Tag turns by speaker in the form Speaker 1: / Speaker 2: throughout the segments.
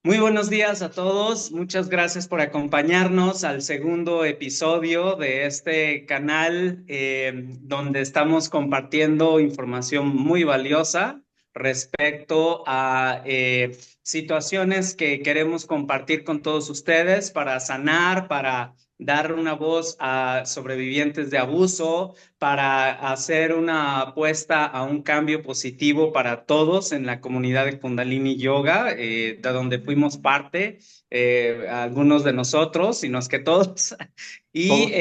Speaker 1: Muy buenos días a todos. Muchas gracias por acompañarnos al segundo episodio de este canal donde estamos compartiendo información muy valiosa respecto a situaciones que queremos compartir con todos ustedes para sanar, para dar una voz a sobrevivientes de abuso, para hacer una apuesta a un cambio positivo para todos en la comunidad de Kundalini Yoga, de donde fuimos parte, algunos de nosotros, si no es que todos, y
Speaker 2: Todos.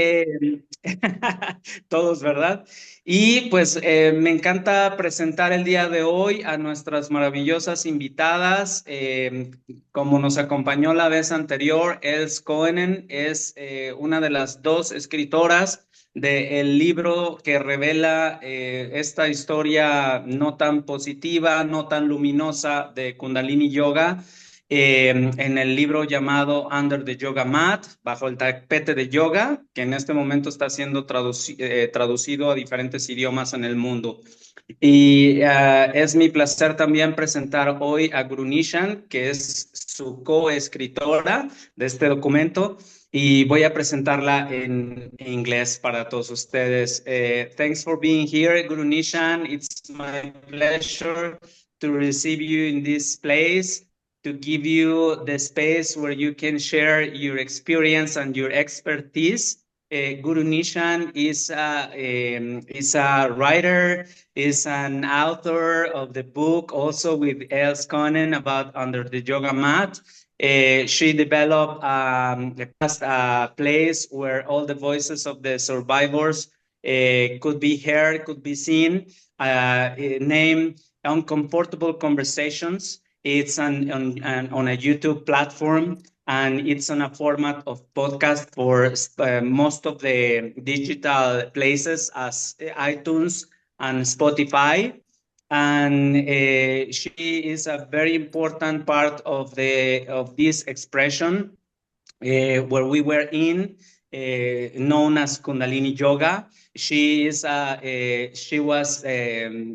Speaker 1: todos, ¿verdad? Y pues me encanta presentar el día de hoy a nuestras maravillosas invitadas. Como nos acompañó la vez anterior, Els Coenen es una de las dos escritoras del libro que revela esta historia no tan positiva, no tan luminosa de Kundalini Yoga, en el libro llamado Under the Yoga Mat, bajo el tapete de yoga, que en este momento está siendo traducido a diferentes idiomas en el mundo. Y es mi placer también presentar hoy a Guru Nishan, que es su coescritora de este documento, y voy a presentarla en inglés para todos ustedes. Thanks for being here, Guru Nishan. It's my pleasure to receive you in this place, to give you the space where you can share your experience and your expertise. Guru Nishan is a writer, is an author of the book, also with Els Conen about Under the Yoga Mat. She developed a place where all the voices of the survivors could be heard, could be seen, named Uncomfortable Conversations. It's on a YouTube platform, and it's on a format of podcast for most of the digital places as iTunes and Spotify. And she is a very important part of this expression where we were in, known as Kundalini Yoga. She was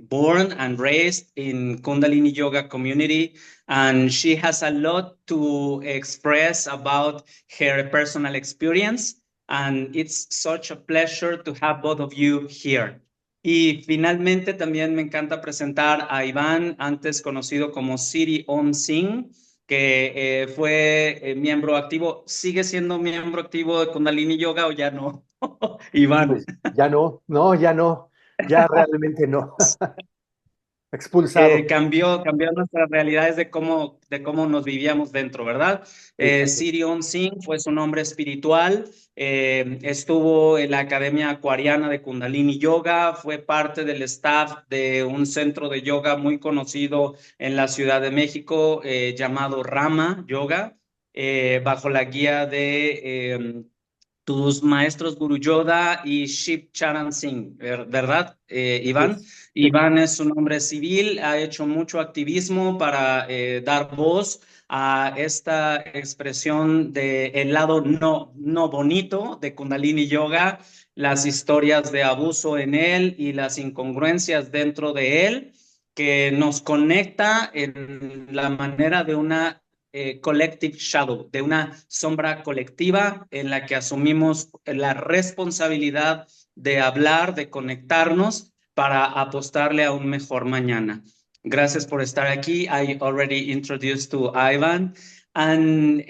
Speaker 1: born and raised in Kundalini Yoga community, and she has a lot to express about her personal experience. And it's such a pleasure to have both of you here. Y finalmente también me encanta presentar a Iván, antes conocido como Siri Om Singh, que fue miembro activo. ¿Sigue siendo miembro activo de Kundalini Yoga o ya no? Iván.
Speaker 2: Pues ya no, no, ya no, ya realmente no. Expulsado.
Speaker 1: Cambió nuestras realidades de cómo nos vivíamos dentro, ¿verdad?
Speaker 2: Exacto.
Speaker 1: Sirion Singh fue su nombre espiritual, estuvo en la Academia Acuariana de Kundalini Yoga, fue parte del staff de un centro de yoga muy conocido en la Ciudad de México llamado Rama Yoga, bajo la guía de tus maestros Guru Yoda y Shiv Charan Singh, ¿verdad,
Speaker 2: Así
Speaker 1: Iván?
Speaker 2: es. Sí.
Speaker 1: Iván es un hombre civil, ha hecho mucho activismo para dar voz a esta expresión de el lado no bonito de Kundalini Yoga, las historias de abuso en él y las incongruencias dentro de él, que nos conecta en la manera de una collective shadow, de una sombra colectiva en la que asumimos la responsabilidad de hablar, de conectarnos para apostarle a un mejor mañana. Gracias por estar aquí. I already introduced to Ivan. And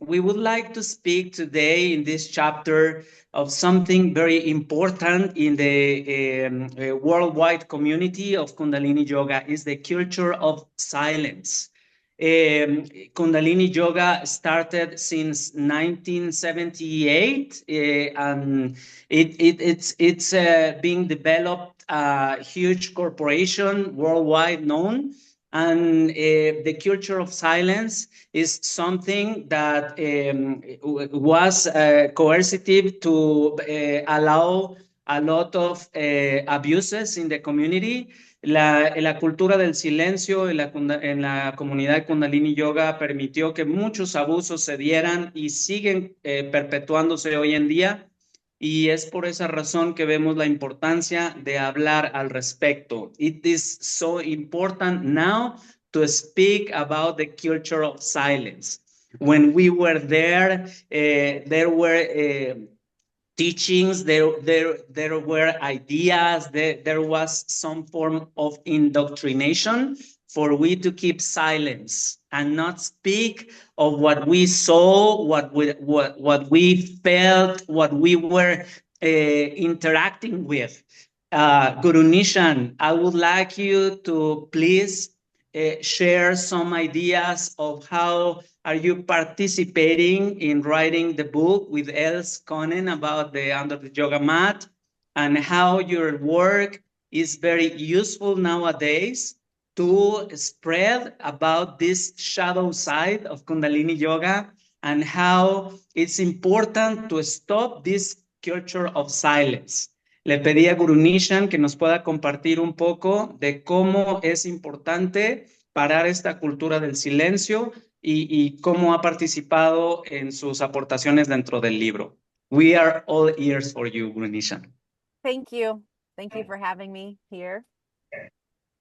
Speaker 1: we would like to speak today in this chapter of something very important in the worldwide community of Kundalini Yoga is the culture of silence. Kundalini Yoga started since 1978, and it's being developed a huge corporation worldwide known. And the culture of silence is something that was coercive to allow a lot of abuses in the community. La cultura del silencio en la comunidad de Kundalini Yoga permitió que muchos abusos se dieran y siguen perpetuándose hoy en día. Y es por esa razón que vemos la importancia de hablar al respecto. It is so important now to speak about the culture of silence. When we were there, there were teachings, there were ideas, there was some form of indoctrination for we to keep silence and not speak of what we saw, what we felt, what we were interacting with. Guru Nishan, I would like you to please share some ideas of how are you participating in writing the book with Els Konen about the Under the Yoga Mat, and how your work is very useful nowadays to spread about this shadow side of Kundalini Yoga, and how it's important to stop this culture of silence. Le pedí a Guru Nishan que nos pueda compartir un poco de cómo es importante parar esta cultura del silencio y cómo ha participado en sus aportaciones dentro del libro. We are all ears for you, Guru Nishan.
Speaker 3: Thank you. Thank you for having me here.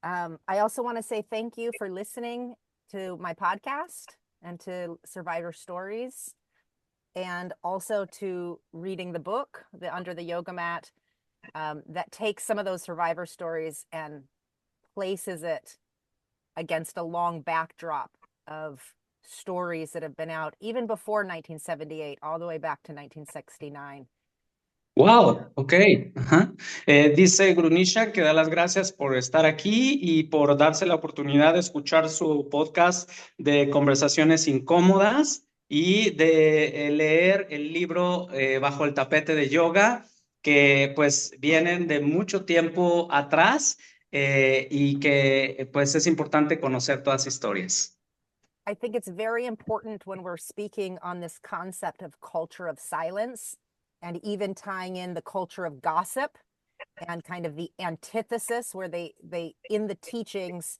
Speaker 3: I also want to say thank you for listening to my podcast and to Survivor Stories, and also to reading the book, The Under the Yoga Mat, that takes some of those survivor stories and places it against a long backdrop of stories that have been out even before 1978, all the way back to 1969.
Speaker 1: Wow, ok. Ajá. Dice Grunisha que da las gracias por estar aquí y por darse la oportunidad de escuchar su podcast de conversaciones incómodas y de leer el libro Bajo el tapete de yoga, que pues vienen de mucho tiempo atrás y que pues es importante conocer todas las historias.
Speaker 3: I think it's very important when we're speaking on this concept of culture of silence, and even tying in the culture of gossip and kind of the antithesis where they in the teachings,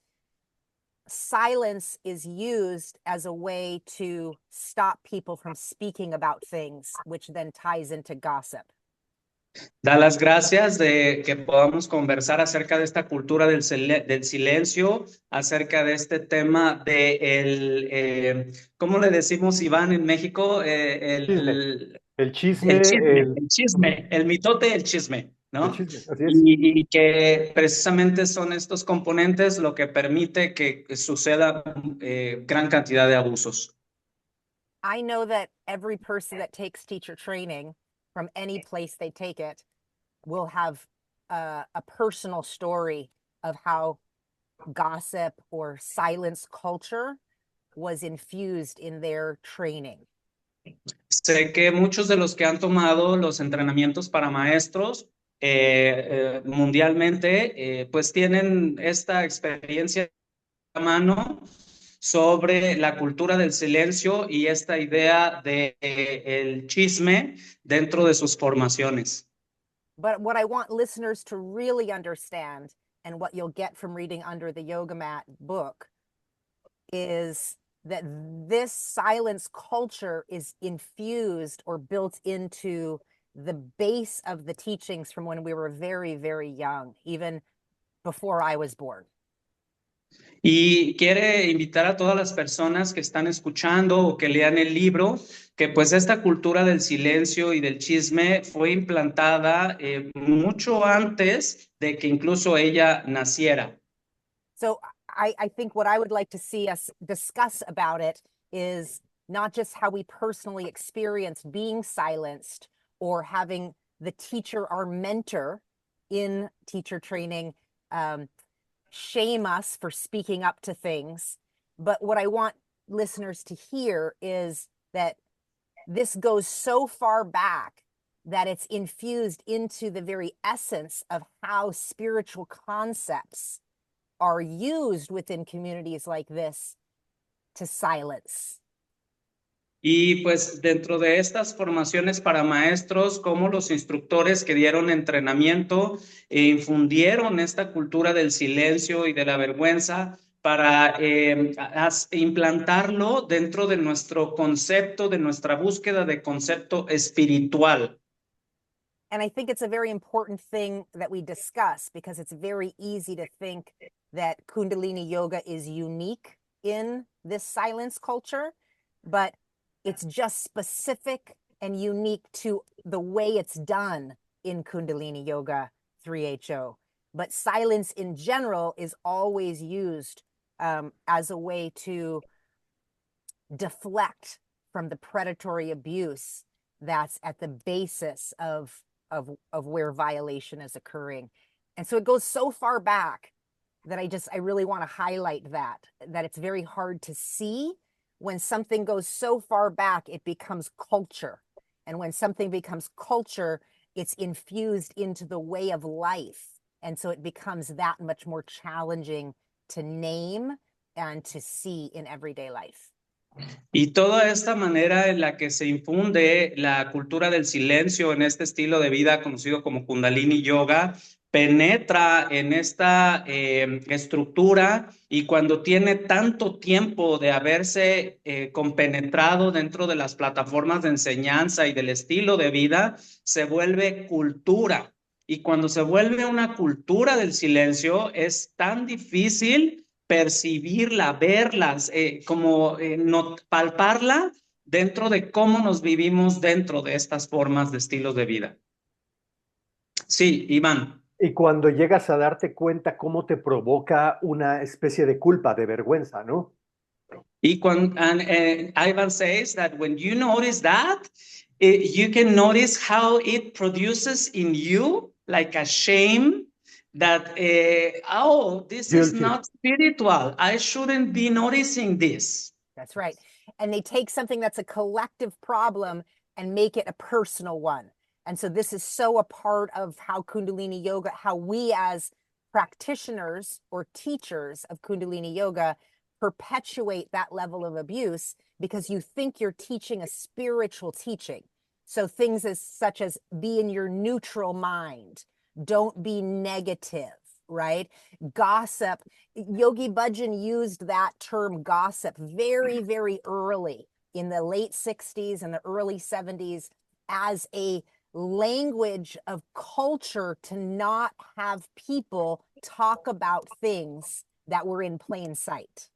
Speaker 3: silence is used as a way to stop people from speaking about things, which then ties into gossip.
Speaker 1: Da las gracias de que podamos conversar acerca de esta cultura del silencio, acerca de este tema de ¿cómo le decimos, Iván, en México?
Speaker 2: El chisme,
Speaker 1: el chisme, el mitote, el chisme, ¿no?
Speaker 2: El chisme, así es.
Speaker 1: Y que precisamente son estos componentes lo que permite que suceda gran cantidad de abusos.
Speaker 3: I know that every person that takes teacher training, from any place they take it, will have a personal story of how gossip or silence culture was infused in their training.
Speaker 1: Sé que muchos de los que han tomado los entrenamientos para maestros mundialmente, pues tienen esta experiencia a mano sobre la cultura del silencio y esta idea de el chisme dentro de sus formaciones.
Speaker 3: But what I want listeners to really understand, and what you'll get from reading Under the Yoga Mat book, is that this silence culture is infused or built into the base of the teachings from when we were very, very young, even before I was born.
Speaker 1: Y quiere invitar a todas las personas que están escuchando o que lean el libro, que pues esta cultura del silencio y del chisme fue implantada mucho antes de que incluso ella naciera.
Speaker 3: So I think what I would like to see us discuss about it is not just how we personally experienced being silenced or having the teacher, our mentor in teacher training, shame us for speaking up to things. But what I want listeners to hear is that this goes so far back that it's infused into the very essence of how spiritual concepts are used within communities like this to silence.
Speaker 1: Y pues dentro de estas formaciones para maestros, como los instructores que dieron entrenamiento e infundieron esta cultura del silencio y de la vergüenza para implantarlo dentro de nuestro concepto, de nuestra búsqueda de concepto espiritual.
Speaker 3: And I think it's a very important thing that we discuss because it's very easy to think that Kundalini Yoga is unique in this silence culture, but it's just specific and unique to the way it's done in Kundalini Yoga 3HO. But silence in general is always used as a way to deflect from the predatory abuse that's at the basis of where violation is occurring. And so it goes so far back that I really want to highlight that it's very hard to see. When something goes so far back, it becomes culture. And when something becomes culture, it's infused into the way of life. And so it becomes that much more challenging to name and to see in everyday life.
Speaker 1: Y toda esta manera en la que se infunde la cultura del silencio en este estilo de vida conocido como Kundalini Yoga, penetra en esta estructura, y cuando tiene tanto tiempo de haberse compenetrado dentro de las plataformas de enseñanza y del estilo de vida, se vuelve cultura. Y cuando se vuelve una cultura del silencio, es tan difícil percibirla, verlas, palparla dentro de cómo nos vivimos dentro de estas formas de estilos de vida. Sí, Iván.
Speaker 2: Y cuando llegas a darte cuenta cómo te provoca una especie de culpa, de vergüenza, ¿no?
Speaker 1: Ivan says that when you notice that, you can notice how it produces in you like a shame that, this
Speaker 2: Guilty.
Speaker 1: is not spiritual. I shouldn't be noticing this.
Speaker 3: That's right. And they take something that's a collective problem and make it a personal one. And so this is so a part of how Kundalini Yoga, how we as practitioners or teachers of Kundalini Yoga perpetuate that level of abuse, because you think you're teaching a spiritual teaching. So things such as be in your neutral mind, don't be negative, right? Gossip. Yogi Bhajan used that term gossip very, very early in the late 60s and the early 70s as a language of culture to not have people talk about things that were in plain sight.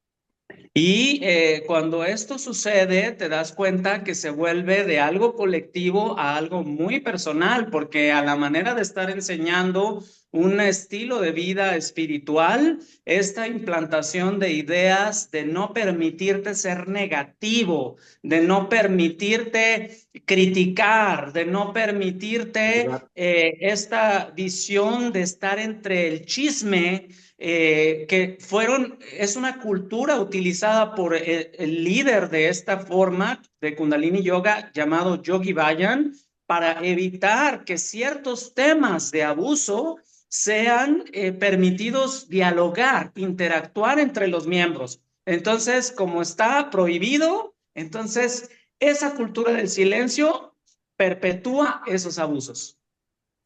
Speaker 1: Y cuando esto sucede, te das cuenta que se vuelve de algo colectivo a algo muy personal, porque a la manera de estar enseñando un estilo de vida espiritual, esta implantación de ideas de no permitirte ser negativo, de no permitirte criticar, de no permitirte esta visión de estar entre el chisme, es una cultura utilizada por el líder de esta forma de Kundalini Yoga llamado Yogi Bhajan, para evitar que ciertos temas de abuso sean permitidos dialogar, interactuar entre los miembros. Entonces, como está prohibido, entonces esa cultura del silencio perpetúa esos abusos.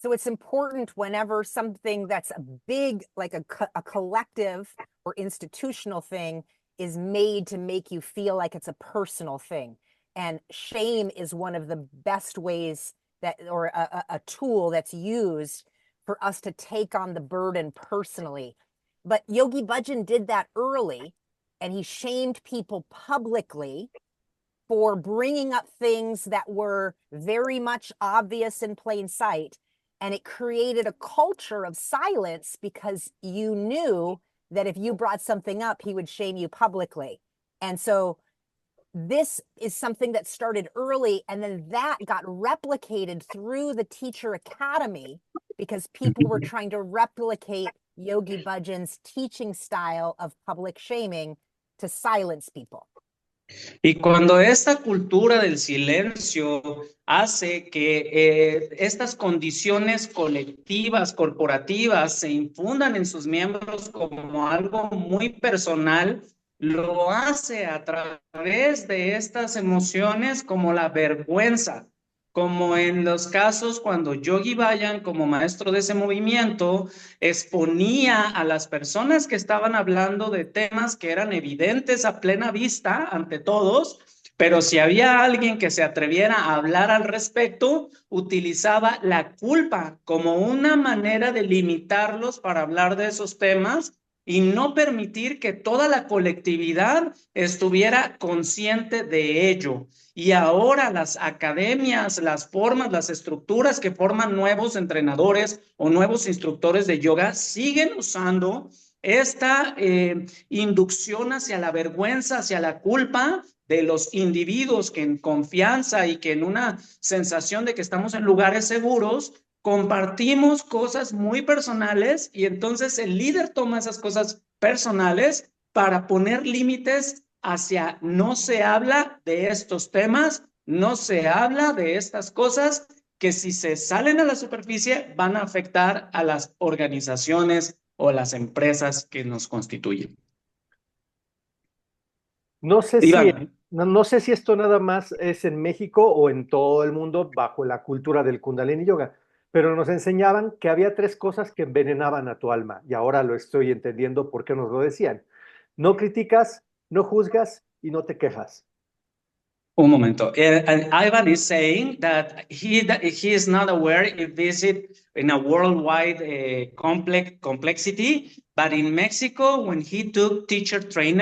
Speaker 3: So it's important whenever something that's a big, like a collective or institutional thing is made to make you feel like it's a personal thing. And shame is one of the best ways that, or a tool that's used for us to take on the burden personally. But Yogi Bhajan did that early, and he shamed people publicly for bringing up things that were very much obvious in plain sight. And it created a culture of silence because you knew that if you brought something up, he would shame you publicly. And so this is something that started early, and then that got replicated through the Teacher Academy because people were trying to replicate Yogi Bhajan's teaching style of public shaming to silence people.
Speaker 1: Y cuando esta cultura del silencio hace que estas condiciones colectivas, corporativas, se infundan en sus miembros como algo muy personal, lo hace a través de estas emociones como la vergüenza, como en los casos cuando Yogi Bhajan, como maestro de ese movimiento, exponía a las personas que estaban hablando de temas que eran evidentes a plena vista ante todos, Pero si había alguien que se atreviera a hablar al respecto, utilizaba la culpa como una manera de limitarlos para hablar de esos temas y no permitir que toda la colectividad estuviera consciente de ello. Y ahora las academias, las formas, las estructuras que forman nuevos entrenadores o nuevos instructores de yoga siguen usando esta inducción hacia la vergüenza, hacia la culpa de los individuos que en confianza y que en una sensación de que estamos en lugares seguros, compartimos cosas muy personales y entonces el líder toma esas cosas personales para poner límites hacia no se habla de estos temas, no se habla de estas cosas que si se salen a la superficie van a afectar a las organizaciones o las empresas que nos constituyen.
Speaker 2: No sé
Speaker 1: Dígame.
Speaker 2: no sé si esto nada más es en México o en todo el mundo bajo la cultura del Kundalini Yoga, pero nos enseñaban que había tres cosas que envenenaban a tu alma y ahora lo estoy entendiendo por qué nos lo decían. No criticas, no juzgas y no te quejas.
Speaker 1: Un momento. And Ivan is saying that he is not aware if this is in a worldwide complexity, but in Mexico, when he took teacher training,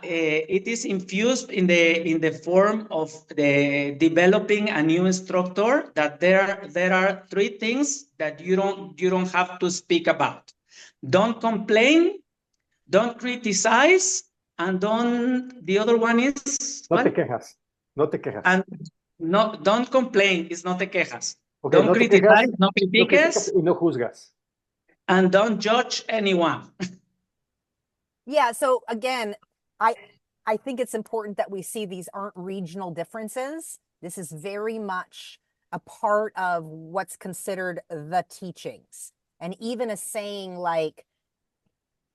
Speaker 1: it is infused in the form of the developing a new instructor that there are three things that you don't have to speak about. Don't complain, don't criticize, and the other one is
Speaker 2: No
Speaker 1: what?
Speaker 2: te quejas, no te quejas.
Speaker 1: And no, don't complain is no te quejas.
Speaker 2: Okay,
Speaker 1: Don't
Speaker 2: no te
Speaker 1: criticize,
Speaker 2: quejas,
Speaker 1: no
Speaker 2: no criticas
Speaker 1: critiques,
Speaker 2: y no juzgas.
Speaker 1: and don't judge anyone.
Speaker 3: Yeah, so again, I think it's important that we see these aren't regional differences. This is very much a part of what's considered the teachings. And even a saying like,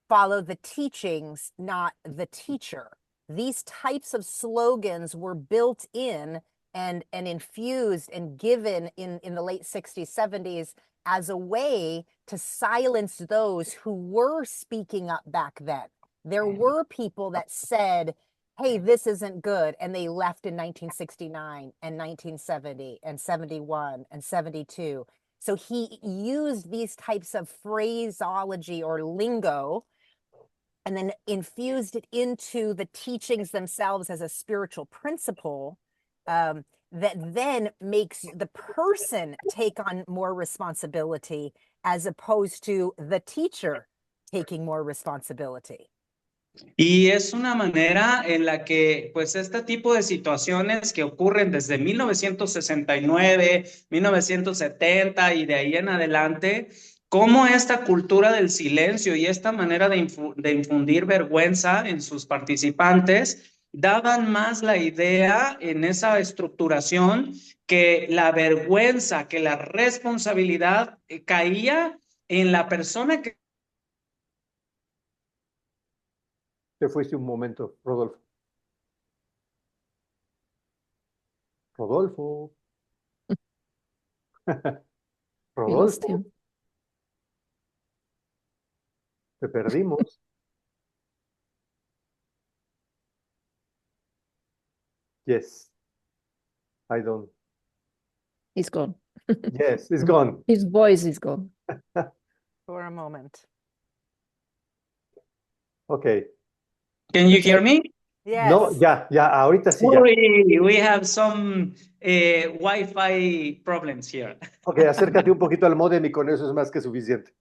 Speaker 3: follow the teachings, not the teacher. These types of slogans were built in and infused and given in the late 60s, 70s as a way to silence those who were speaking up back then. There were people that said, hey, this isn't good. And they left in 1969 and 1970 and 71 and 72. So he used these types of phraseology or lingo and then infused it into the teachings themselves as a spiritual principle that then makes the person take on more responsibility as opposed to the teacher taking more responsibility.
Speaker 1: Y es una manera en la que, pues, este tipo de situaciones que ocurren desde 1969, 1970 y de ahí en adelante, cómo esta cultura del silencio y esta manera de infundir vergüenza en sus participantes daban más la idea en esa estructuración que la vergüenza, que la responsabilidad caía en la persona que
Speaker 2: Te fuiste un momento, Rodolfo. Rodolfo.
Speaker 4: We lost
Speaker 2: Rodolfo,
Speaker 4: him.
Speaker 2: te perdimos. Yes. I don't.
Speaker 4: He's gone.
Speaker 2: Yes, it's gone.
Speaker 4: His voice is gone.
Speaker 3: For a moment.
Speaker 2: Okay.
Speaker 1: Can you hear me?
Speaker 3: Yes.
Speaker 2: No, ya, ahorita sí, ya.
Speaker 1: Sorry, we have some Wi-Fi problems here.
Speaker 2: Ok, acércate un poquito al módem y con eso es más que suficiente.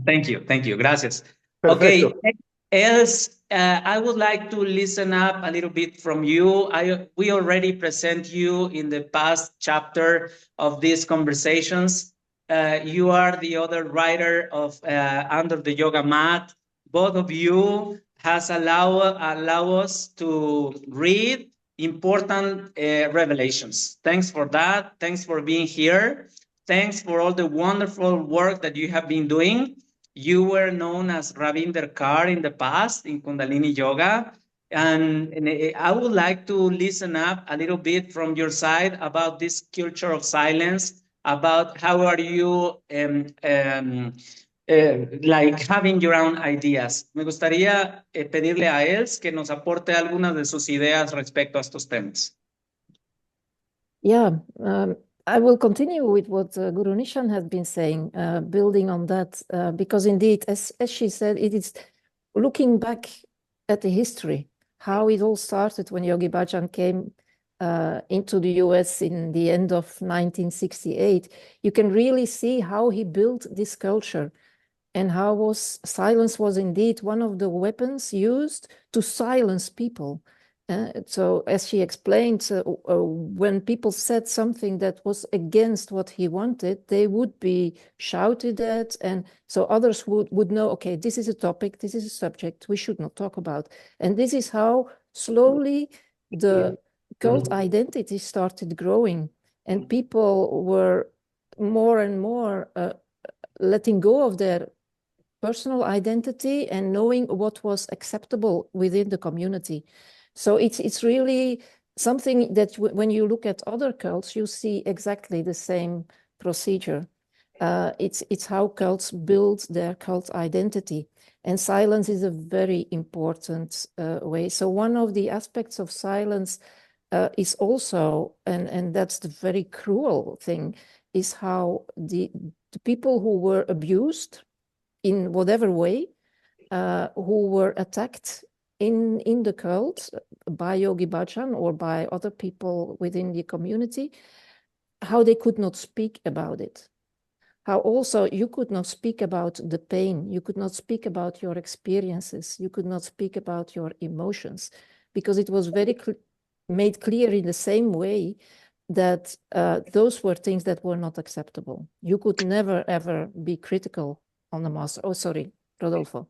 Speaker 1: Thank you, gracias.
Speaker 2: Perfecto.
Speaker 1: Okay, else I would like to listen up a little bit from you. We already present you in the past chapter of these conversations. You are the other writer of Under the Yoga Mat. Both of you has allow us to read important revelations. Thanks for that. Thanks for being here. Thanks for all the wonderful work that you have been doing. You were known as Ravinder Kaur in the past in Kundalini Yoga. And I would like to listen up a little bit from your side about this culture of silence, about how are you like having your own ideas. Me gustaría pedirle a Els que nos aporte algunas de sus ideas respecto a estos temas.
Speaker 4: Yeah, I will continue with what Guru Nishan has been saying, building on that, because indeed, as she said, it is looking back at the history, how it all started when Yogi Bhajan came into the US in the end of 1968. You can really see how he built this culture and how silence was indeed one of the weapons used to silence people. So as she explained, when people said something that was against what he wanted, they would be shouted at. And so others would know, okay, this is a topic, this is a subject we should not talk about. And this is how slowly the cult identity started growing. And people were more and more letting go of their personal identity and knowing what was acceptable within the community. So it's really something that when you look at other cults, you see exactly the same procedure. It's how cults build their cult identity. And silence is a very important way. So one of the aspects of silence is also, and that's the very cruel thing, is how the people who were abused in whatever way, who were attacked in the cult by Yogi Bhajan or by other people within the community, how they could not speak about it. How also you could not speak about the pain, you could not speak about your experiences, you could not speak about your emotions, because it was very made clear in the same way that those were things that were not acceptable. You could never, ever be critical on the master. Oh, sorry, Rodolfo.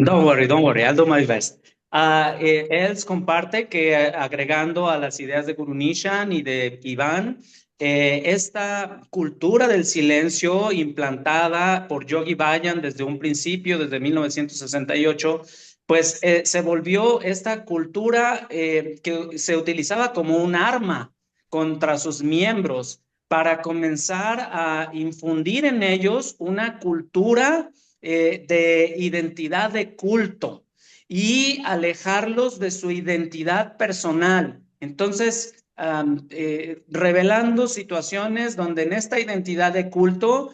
Speaker 1: Don't worry, I'll do my best. Els comparte que agregando a las ideas de Guru Nishan y de Iván, esta cultura del silencio implantada por Yogi Bhajan desde un principio, desde 1968, pues se volvió esta cultura que se utilizaba como un arma contra sus miembros para comenzar a infundir en ellos una cultura de identidad de culto y alejarlos de su identidad personal. Entonces, revelando situaciones donde en esta identidad de culto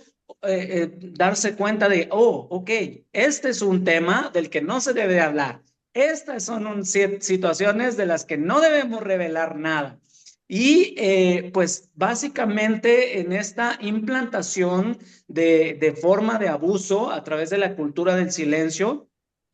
Speaker 1: darse cuenta de, oh, ok, este es un tema del que no se debe hablar. Estas son situaciones de las que no debemos revelar nada. Y pues básicamente en esta implantación de forma de abuso a través de la cultura del silencio,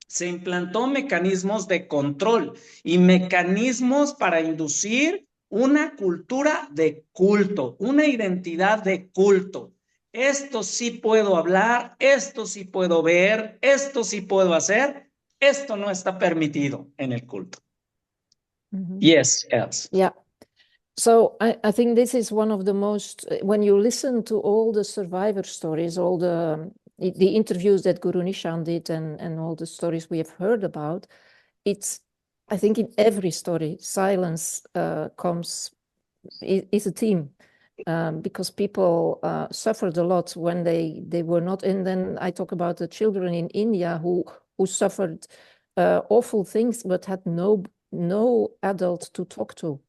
Speaker 1: se implantó mecanismos de control y mecanismos para inducir una cultura de culto, una identidad de culto. Esto sí puedo hablar, esto sí puedo ver, esto sí puedo hacer, esto no está permitido en el culto. Yes, Els.
Speaker 4: Yeah. So I think this is one of the most, when you listen to all the survivor stories, all the interviews that Guru Nishan did and all the stories we have heard about, I think in every story, silence is a theme, because people suffered a lot when they were not, and then I talk about the children in India who suffered awful things but had no adult to talk to.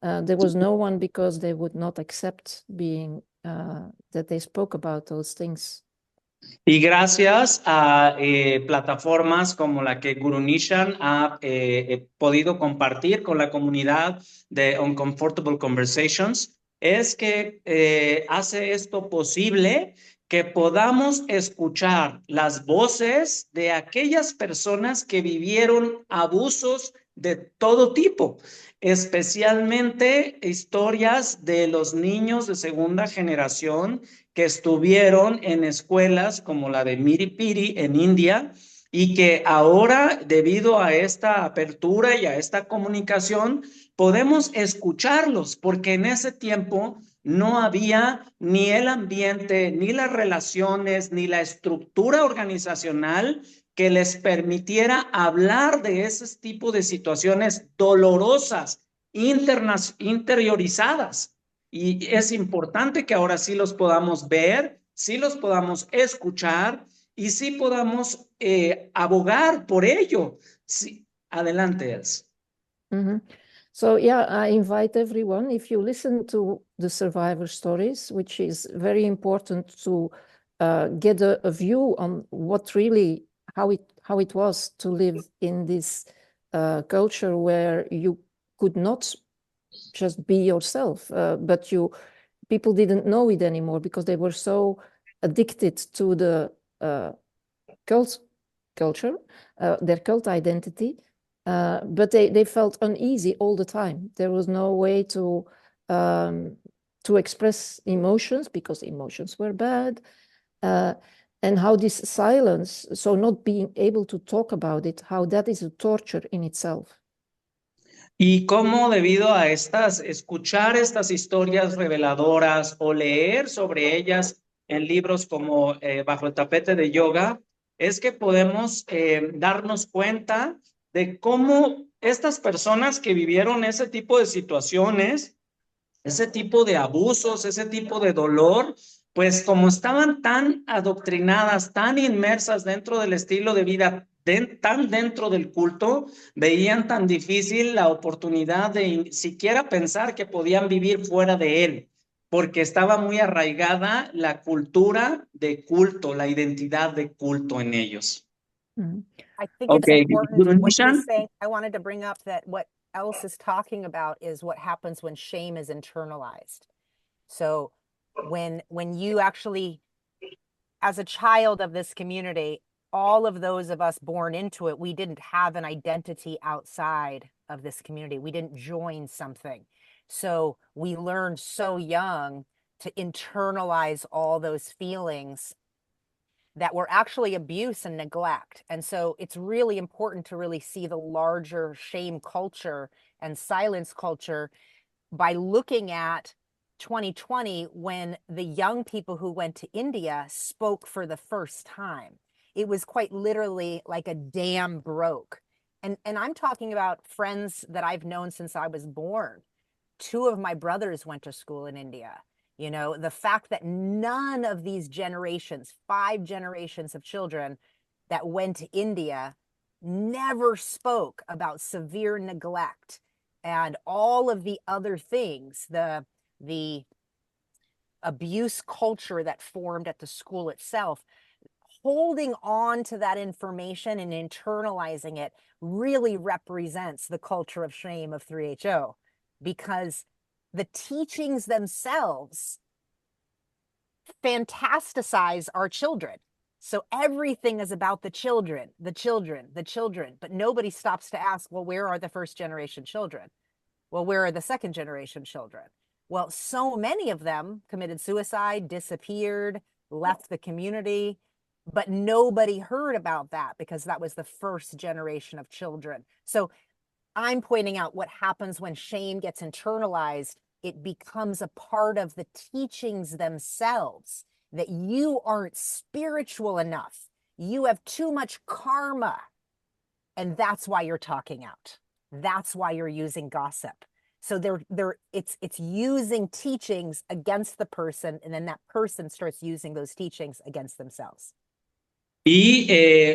Speaker 4: There was no one because they would not accept being that they spoke about those things.
Speaker 1: Y gracias a plataformas como la que Guru Nishan ha podido compartir con la comunidad de Uncomfortable Conversations, es que hace esto posible que podamos escuchar las voces de aquellas personas que vivieron abusos de todo tipo, especialmente historias de los niños de segunda generación que estuvieron en escuelas como la de Miri Piri en India y que ahora, debido a esta apertura y a esta comunicación, podemos escucharlos, porque en ese tiempo no había ni el ambiente, ni las relaciones, ni la estructura organizacional que les permitiera hablar de ese tipo de situaciones dolorosas, interiorizadas. Y es importante que ahora sí los podamos ver, sí los podamos escuchar y sí podamos abogar por ello. Sí, adelante, Els.
Speaker 4: Mhm. So yeah, I invite everyone, if you listen to the survivor stories, which is very important to get a view on what really, how it was to live in this culture where you could not just be yourself, but people didn't know it anymore because they were so addicted to the culture, their cult identity. But they felt uneasy all the time. There was no way to express emotions because emotions were bad. And how this silence, so not being able to talk about it, how that is a torture in itself.
Speaker 1: Y cómo debido a escuchar estas historias reveladoras o leer sobre ellas en libros como Bajo el tapete de yoga, es que podemos darnos cuenta de cómo estas personas que vivieron ese tipo de situaciones, ese tipo de abusos, ese tipo de dolor, pues como estaban tan adoctrinadas, tan inmersas dentro del estilo de vida, tan dentro del culto, veían tan difícil la oportunidad de siquiera pensar que podían vivir fuera de él, porque estaba muy arraigada la cultura de culto, la identidad de culto en ellos.
Speaker 4: Mm.
Speaker 3: I think it's
Speaker 1: Okay,
Speaker 3: important what you're
Speaker 1: Nishan?
Speaker 3: saying. I wanted to bring up that what Els is talking about is what happens when shame is internalized. So when you actually, as a child of this community, all of those of us born into it, we didn't have an identity outside of this community. We didn't join something. So we learned so young to internalize all those feelings that were actually abuse and neglect. And so it's really important to really see the larger shame culture and silence culture by looking at 2020 when the young people who went to India spoke for the first time. It was quite literally like a dam broke. And I'm talking about friends that I've known since I was born. 2 of my brothers went to school in India. You know, the fact that none of these generations, 5 generations of children that went to India, never spoke about severe neglect and all of the other things, the abuse culture that formed at the school itself. Holding on to that information and internalizing it really represents the culture of shame of 3HO, because the teachings themselves fantasticize our children. So everything is about the children, but nobody stops to ask, well, where are the first generation children? Well, where are the second generation children? Well, so many of them committed suicide, disappeared, left the community, but nobody heard about that because that was the first generation of children. So I'm pointing out what happens when shame gets internalized. It becomes a part of the teachings themselves that you aren't spiritual enough. You have too much karma. And that's why you're talking out. That's why you're using gossip. So it's using teachings against the person, and then that person starts using those teachings against themselves.
Speaker 1: Y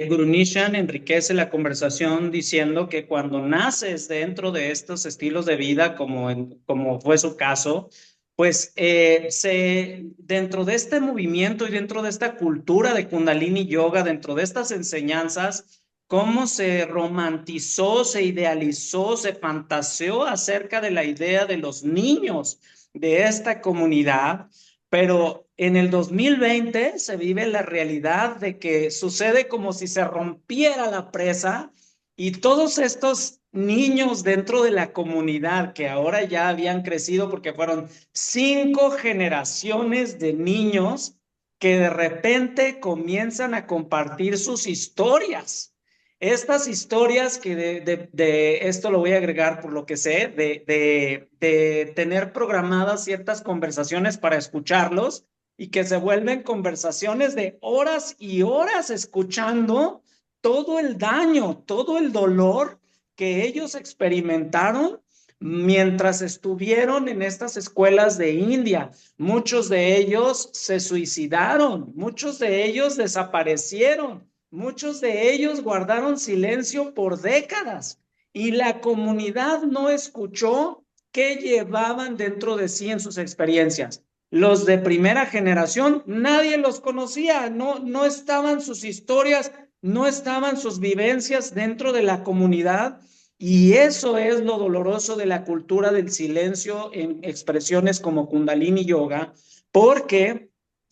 Speaker 1: Guru Nishan enriquece la conversación diciendo que cuando naces dentro de estos estilos de vida, como fue su caso, pues dentro de este movimiento y dentro de esta cultura de Kundalini Yoga, dentro de estas enseñanzas, cómo se romantizó, se idealizó, se fantaseó acerca de la idea de los niños de esta comunidad. Pero en el 2020 se vive la realidad de que sucede como si se rompiera la presa y todos estos niños dentro de la comunidad que ahora ya habían crecido, porque fueron 5 generaciones de niños que de repente comienzan a compartir sus historias. Estas historias que de esto lo voy a agregar por lo que sé, de tener programadas ciertas conversaciones para escucharlos y que se vuelven conversaciones de horas y horas escuchando todo el daño, todo el dolor que ellos experimentaron mientras estuvieron en estas escuelas de India. Muchos de ellos se suicidaron, muchos de ellos desaparecieron, muchos de ellos guardaron silencio por décadas y la comunidad no escuchó qué llevaban dentro de sí en sus experiencias. Los de primera generación, nadie los conocía, no estaban sus historias, no estaban sus vivencias dentro de la comunidad. Y eso es lo doloroso de la cultura del silencio en expresiones como Kundalini Yoga, porque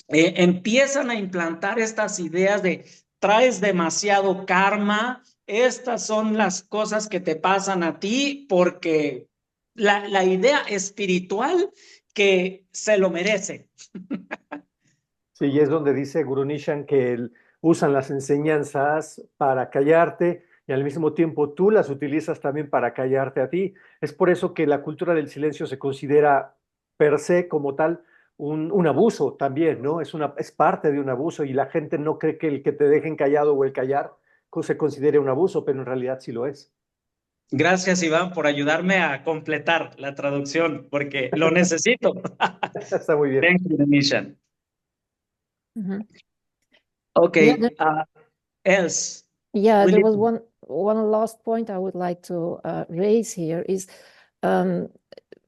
Speaker 1: empiezan a implantar estas ideas de traes demasiado karma, estas son las cosas que te pasan a ti, porque la idea espiritual que se lo merece.
Speaker 2: Sí, y es donde dice Guru Nishan que usan las enseñanzas para callarte y al mismo tiempo tú las utilizas también para callarte a ti. Es por eso que la cultura del silencio se considera per se como tal un abuso también, ¿no? Es parte de un abuso y la gente no cree que el que te dejen callado o el callar se considere un abuso, pero en realidad sí lo es.
Speaker 1: Gracias, Iván, por ayudarme a completar la traducción, porque lo necesito.
Speaker 2: Está muy bien.
Speaker 1: Thank you, Nishan.
Speaker 4: Mhm.
Speaker 1: Okay,
Speaker 4: Yeah,
Speaker 1: else.
Speaker 4: Yeah, there was
Speaker 1: William.
Speaker 4: one last point I would like to raise here is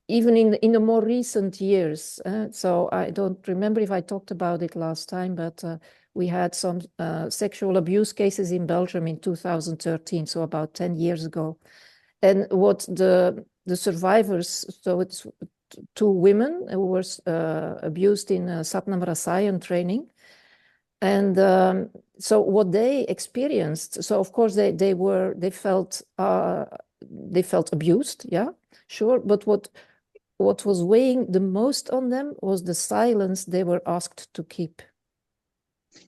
Speaker 4: even in the more recent years. So I don't remember if I talked about it last time, but we had some sexual abuse cases in Belgium in 2013, so about 10 years ago. And what the survivors, so it's two women who were abused in Satnam Rasayan training. And so what they experienced, so of course they felt abused, yeah, sure. But what was weighing the most on them was the silence they were asked to keep.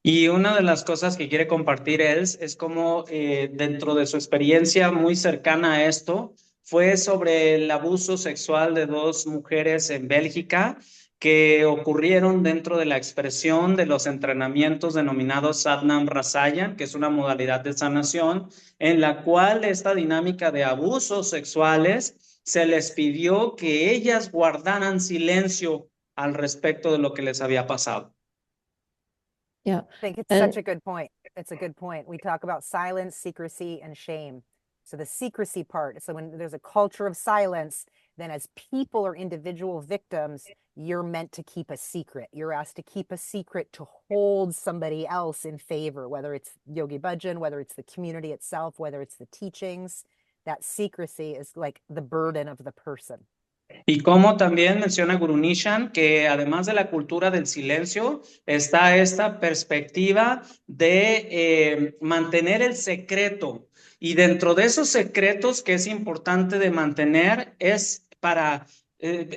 Speaker 1: Y una de las cosas que quiere compartir él es como dentro de su experiencia muy cercana a esto, fue sobre el abuso sexual de dos mujeres en Bélgica que ocurrieron dentro de la expresión de los entrenamientos denominados Satnam Rasayan, que es una modalidad de sanación, en la cual esta dinámica de abusos sexuales se les pidió que ellas guardaran silencio al respecto de lo que les había pasado.
Speaker 4: Yeah,
Speaker 3: I think it's such a good point. It's a good point. We talk about silence, secrecy, and shame. So the secrecy part, so when there's a culture of silence, then as people or individual victims, you're meant to keep a secret. You're asked to keep a secret to hold somebody else in favor, whether it's Yogi Bhajan, whether it's the community itself, whether it's the teachings. That secrecy is like the burden of the person.
Speaker 1: Y como también menciona Guru Nishan, que además de la cultura del silencio, está esta perspectiva de mantener el secreto. Y dentro de esos secretos que es importante de mantener es para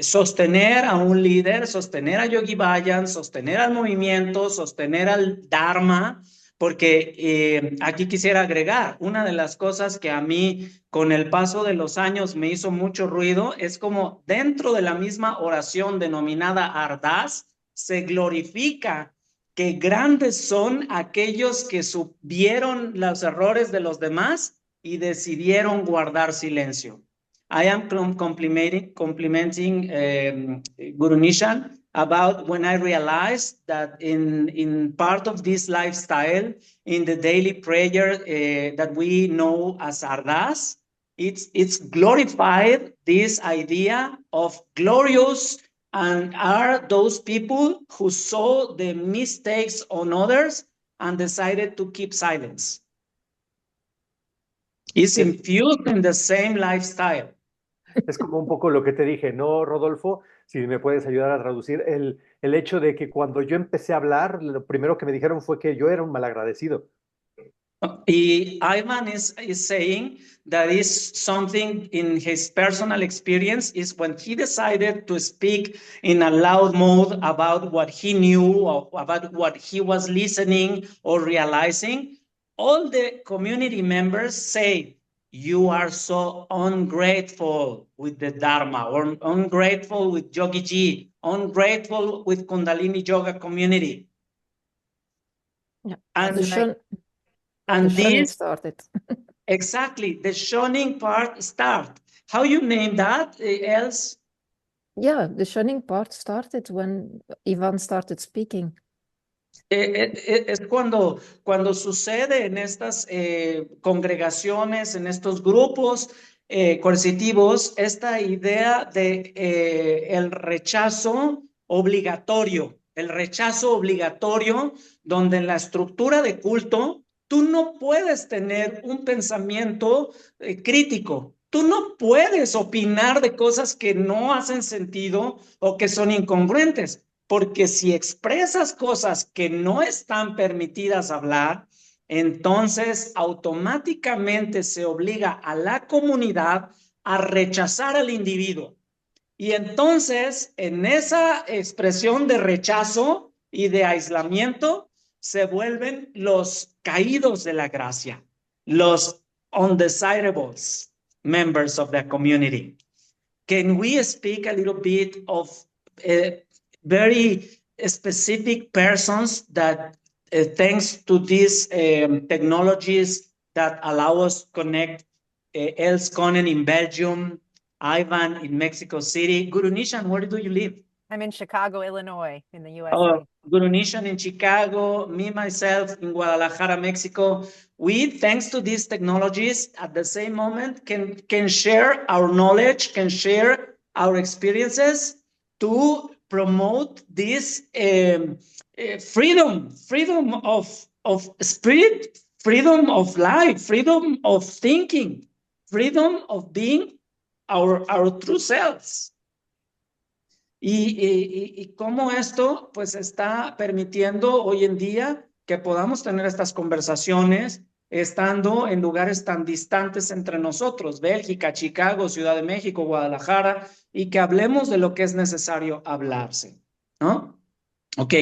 Speaker 1: sostener a un líder, sostener a Yogi Bhajan, sostener al movimiento, sostener al Dharma, porque aquí quisiera agregar, una de las cosas que a mí con el paso de los años me hizo mucho ruido es como dentro de la misma oración denominada Ardaz se glorifica que grandes son aquellos que supieron los errores de los demás y decidieron guardar silencio. I am complimenting Guru Nishan about when I realized that in part of this lifestyle, in the daily prayer that we know as Ardas, it's glorified this idea of glorious and are those people who saw the mistakes on others and decided to keep silence. It's infused in the same lifestyle.
Speaker 2: Es como un poco lo que te dije, ¿no, Rodolfo? Si me puedes ayudar a traducir, el hecho de que cuando yo empecé a hablar, lo primero que me dijeron fue que yo era un malagradecido.
Speaker 1: Y Ivan is saying that is something in his personal experience is when he decided to speak in a loud mode about what he knew or about what he was listening or realizing, all the community members say, you are so ungrateful with the Dharma, or ungrateful with Yogi Ji, ungrateful with Kundalini Yoga community.
Speaker 4: Yeah.
Speaker 1: And
Speaker 4: the shunning
Speaker 1: this
Speaker 4: started.
Speaker 1: Exactly, the shunning part start. How you name that, Els?
Speaker 4: Yeah, the shunning part started when Ivan started speaking.
Speaker 1: Es cuando sucede en estas congregaciones, en estos grupos coercitivos, esta idea de el rechazo obligatorio donde en la estructura de culto tú no puedes tener un pensamiento crítico. Tú no puedes opinar de cosas que no hacen sentido o que son incongruentes. Porque si expresas cosas que no están permitidas hablar, entonces automáticamente se obliga a la comunidad a rechazar al individuo. Y entonces, en esa expresión de rechazo y de aislamiento, se vuelven los caídos de la gracia, los undesirables members of the community. Can we speak a little bit of very specific persons that, thanks to these technologies that allow us to connect, Els Konen in Belgium, Ivan in Mexico City. Guru Nishan, where do you live?
Speaker 3: I'm in Chicago, Illinois, in the USA.
Speaker 1: Oh, Guru Nishan in Chicago, me, myself in Guadalajara, Mexico. We, thanks to these technologies, at the same moment can share our knowledge, can share our experiences to promote this freedom of spirit, freedom of life, freedom of thinking, freedom of being our true selves. Y cómo esto pues está permitiendo hoy en día que podamos tener estas conversaciones estando en lugares tan distantes entre nosotros, Bélgica, Chicago, Ciudad de México, Guadalajara, y que hablemos de lo que es necesario hablarse, ¿no? Ok,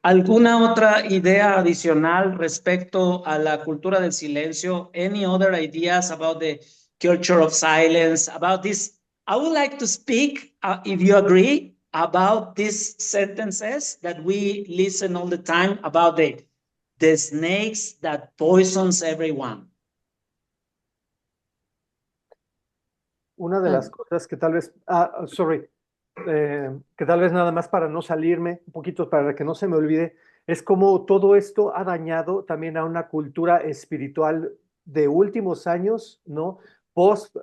Speaker 1: ¿alguna otra idea adicional respecto a la cultura del silencio? Any other ideas about the culture of silence, about this? I would like to speak, if you agree, about these sentences that we listen all the time about the snakes that poisons everyone.
Speaker 2: Una de las cosas que tal vez, que tal vez nada más para no salirme, un poquito para que no se me olvide, es como todo esto ha dañado también a una cultura espiritual de últimos años, ¿no? Post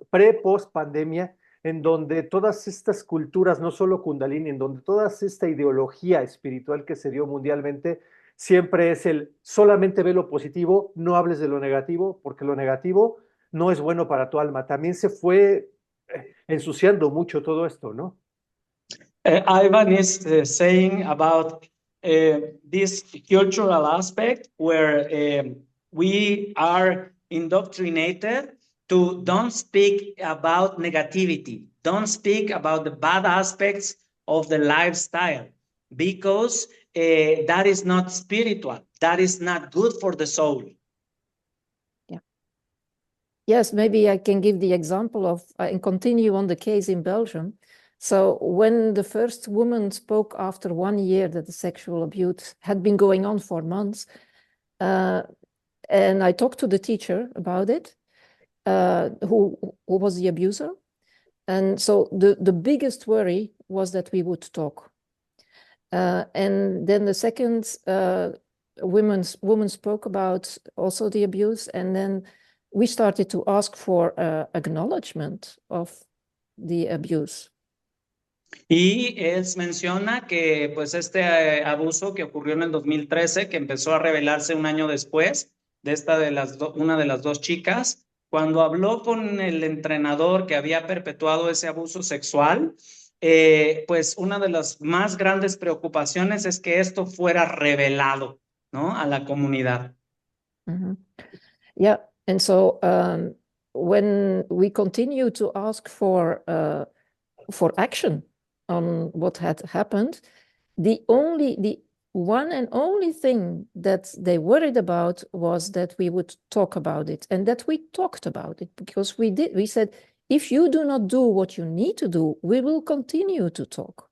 Speaker 2: pandemia, en donde todas estas culturas, no solo Kundalini, en donde toda esta ideología espiritual que se dio mundialmente, siempre es solamente ve lo positivo, no hables de lo negativo, porque lo negativo no es bueno para tu alma. También se fue ensuciando mucho todo esto, ¿no?
Speaker 1: Ivan is saying about this cultural aspect where we are indoctrinated to don't speak about negativity, don't speak about the bad aspects of the lifestyle, because that is not spiritual, that is not good for the soul.
Speaker 4: Yeah. Yes, maybe I can give the example of, and continue on the case in Belgium. So when the first woman spoke after 1 year that the sexual abuse had been going on for months, and I talked to the teacher about it, who was the abuser. And so the biggest worry was that we would talk. And then the second woman spoke about also the abuse, and then we started to ask for acknowledgement of the abuse.
Speaker 1: Y él menciona que pues este abuso que ocurrió en el 2013, que empezó a revelarse un año después de una de las dos chicas, cuando habló con el entrenador que había perpetuado ese abuso sexual, pues una de las más grandes preocupaciones es que esto fuera revelado, ¿no? A la comunidad.
Speaker 4: Mm-hmm. Yeah, and so when we continue to ask for action on what had happened, the one and only thing that they worried about was that we would talk about it, and that we talked about it, because we said, if you do not do what you need to do, we will continue to talk.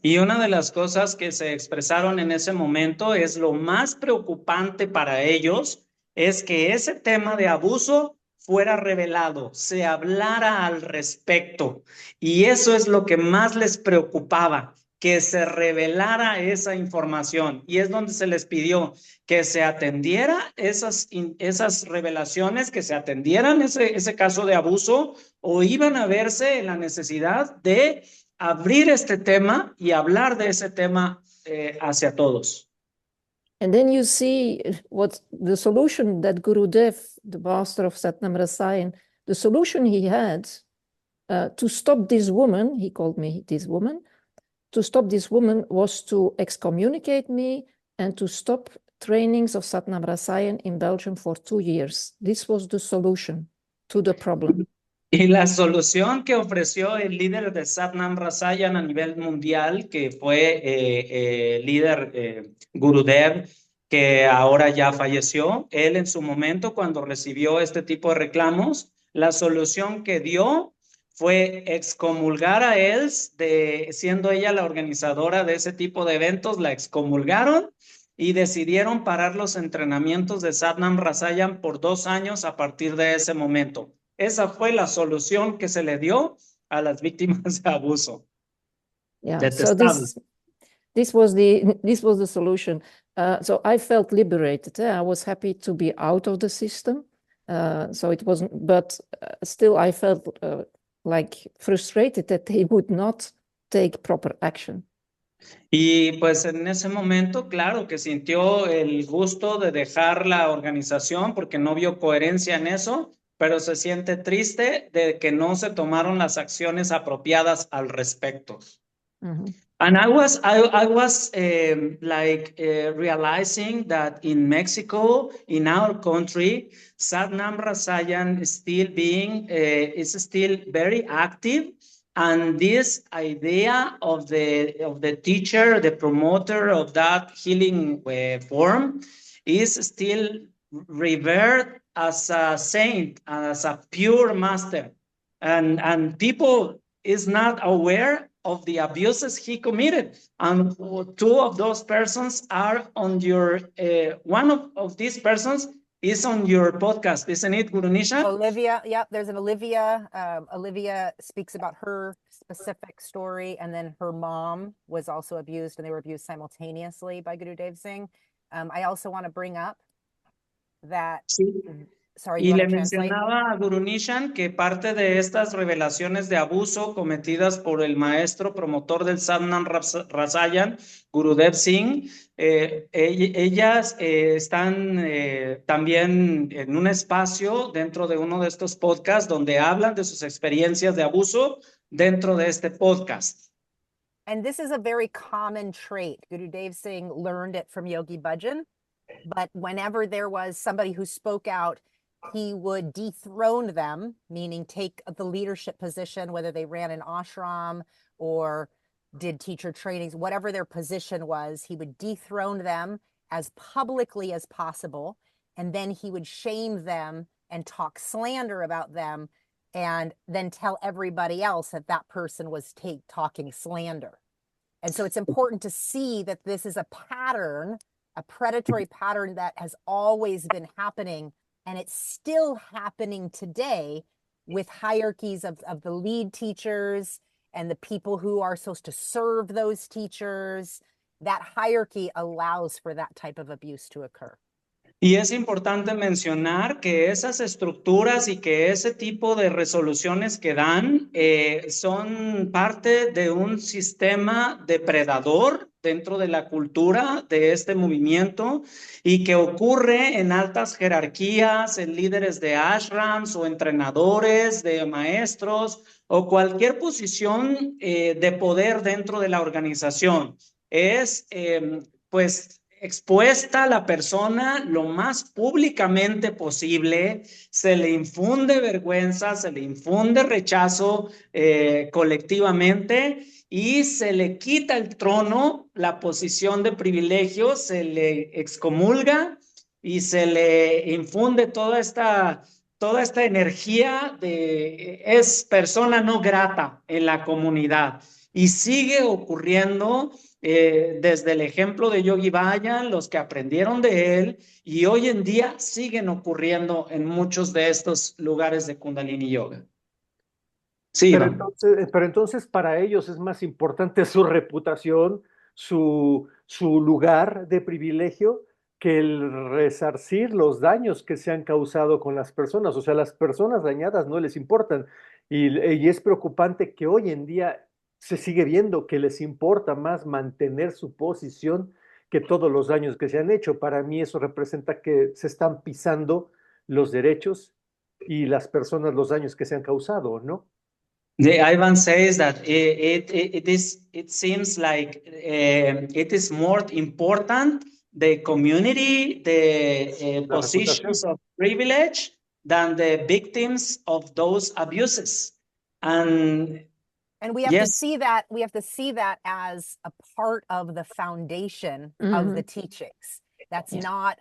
Speaker 1: Y una de las cosas que se expresaron en ese momento es lo más preocupante para ellos, es que ese tema de abuso fuera revelado, se hablara al respecto. Y eso es lo que más les preocupaba, que se revelara esa información. Y es donde se les pidió que se atendiera esas revelaciones, que se atendieran ese caso de abuso, o iban a verse en la necesidad de abrir este tema y hablar de ese tema hacia todos.
Speaker 4: And then you see what the solution that Gurudev, the master of Satnam Rasayan, the solution he had to stop this woman, he called me this woman, to stop this woman was to excommunicate me and to stop trainings of Satnam Rasayan in Belgium for 2 years. This was the solution to the problem.
Speaker 1: Y la solución que ofreció el líder de Satnam Rasayan a nivel mundial, que fue líder Gurudev, que ahora ya falleció, él en su momento cuando recibió este tipo de reclamos, la solución que dio fue excomulgar a él, siendo ella la organizadora de ese tipo de eventos, la excomulgaron y decidieron parar los entrenamientos de Satnam Rasayan por 2 años a partir de ese momento. Esa fue la solución que se le dio a las víctimas de abuso.
Speaker 4: Yeah, so this was the solution. So I felt liberated. I was happy to be out of the system. So it wasn't, but still I felt like frustrated that they would not take proper action.
Speaker 1: Y pues en ese momento, claro, que sintió el gusto de dejar la organización porque no vio coherencia en eso, pero se siente triste de que no se tomaron las acciones apropiadas al respecto. And I was realizing that in Mexico, in our country, Satnam Rasayan is still very active, and this idea of the teacher, the promoter of that healing form, is still revered as a saint, as a pure master, and people is not aware of the abuses he committed. And 2 of those persons are on your, one of these persons is on your podcast, isn't it, Guru Nisha?
Speaker 3: Olivia, yep, there's an Olivia. Olivia speaks about her specific story, and then her mom was also abused, and they were abused simultaneously by Gurudev Singh. I also want to bring up that...
Speaker 1: Sí.
Speaker 3: Sorry,
Speaker 1: y le mencionaba a Guru Nishan que parte de estas revelaciones de abuso cometidas por el maestro promotor del Satnam Rasayan, Gurudev Singh, ellas están también en un espacio dentro de uno de estos podcasts donde hablan de sus experiencias de abuso dentro de este podcast.
Speaker 3: And this is a very common trait. Gurudev Singh learned it from Yogi Bhajan, but whenever there was somebody who spoke out, he would dethrone them, meaning take the leadership position, whether they ran an ashram or did teacher trainings, whatever their position was, he would dethrone them as publicly as possible. And then he would shame them and talk slander about them, and then tell everybody else that that person was talking slander. And so it's important to see that this is a pattern, a predatory pattern that has always been happening. And it's still happening today with hierarchies of the lead teachers and the people who are supposed to serve those teachers. That hierarchy allows for that type of abuse to occur.
Speaker 1: Y es importante mencionar que esas estructuras y que ese tipo de resoluciones que dan son parte de un sistema depredador dentro de la cultura de este movimiento y que ocurre en altas jerarquías, en líderes de ashrams o entrenadores de maestros o cualquier posición de poder dentro de la organización. Es pues expuesta a la persona lo más públicamente posible, se le infunde vergüenza, se le infunde rechazo colectivamente y se le quita el trono, la posición de privilegio, se le excomulga y se le infunde toda esta energía de es persona no grata en la comunidad. Y sigue ocurriendo desde el ejemplo de Yogi Bayan, los que aprendieron de él, y hoy en día siguen ocurriendo en muchos de estos lugares de Kundalini Yoga. Sí, Iván.
Speaker 2: Pero entonces para ellos es más importante su reputación, su lugar de privilegio, que el resarcir los daños que se han causado con las personas. O sea, las personas dañadas no les importan. Y es preocupante que hoy en día se sigue viendo que les importa más mantener su posición que todos los daños que se han hecho. Para mí eso representa que se están pisando los derechos y las personas los daños que se han causado, ¿no?
Speaker 1: The Ivan says that it seems like it is more important the community, the
Speaker 2: La
Speaker 1: positions
Speaker 2: reputación.
Speaker 1: of privilege than the victims of those abuses. And
Speaker 3: And we have to
Speaker 1: yes,
Speaker 3: see that as a part of the foundation of the teachings. That's
Speaker 1: Yeah.
Speaker 3: not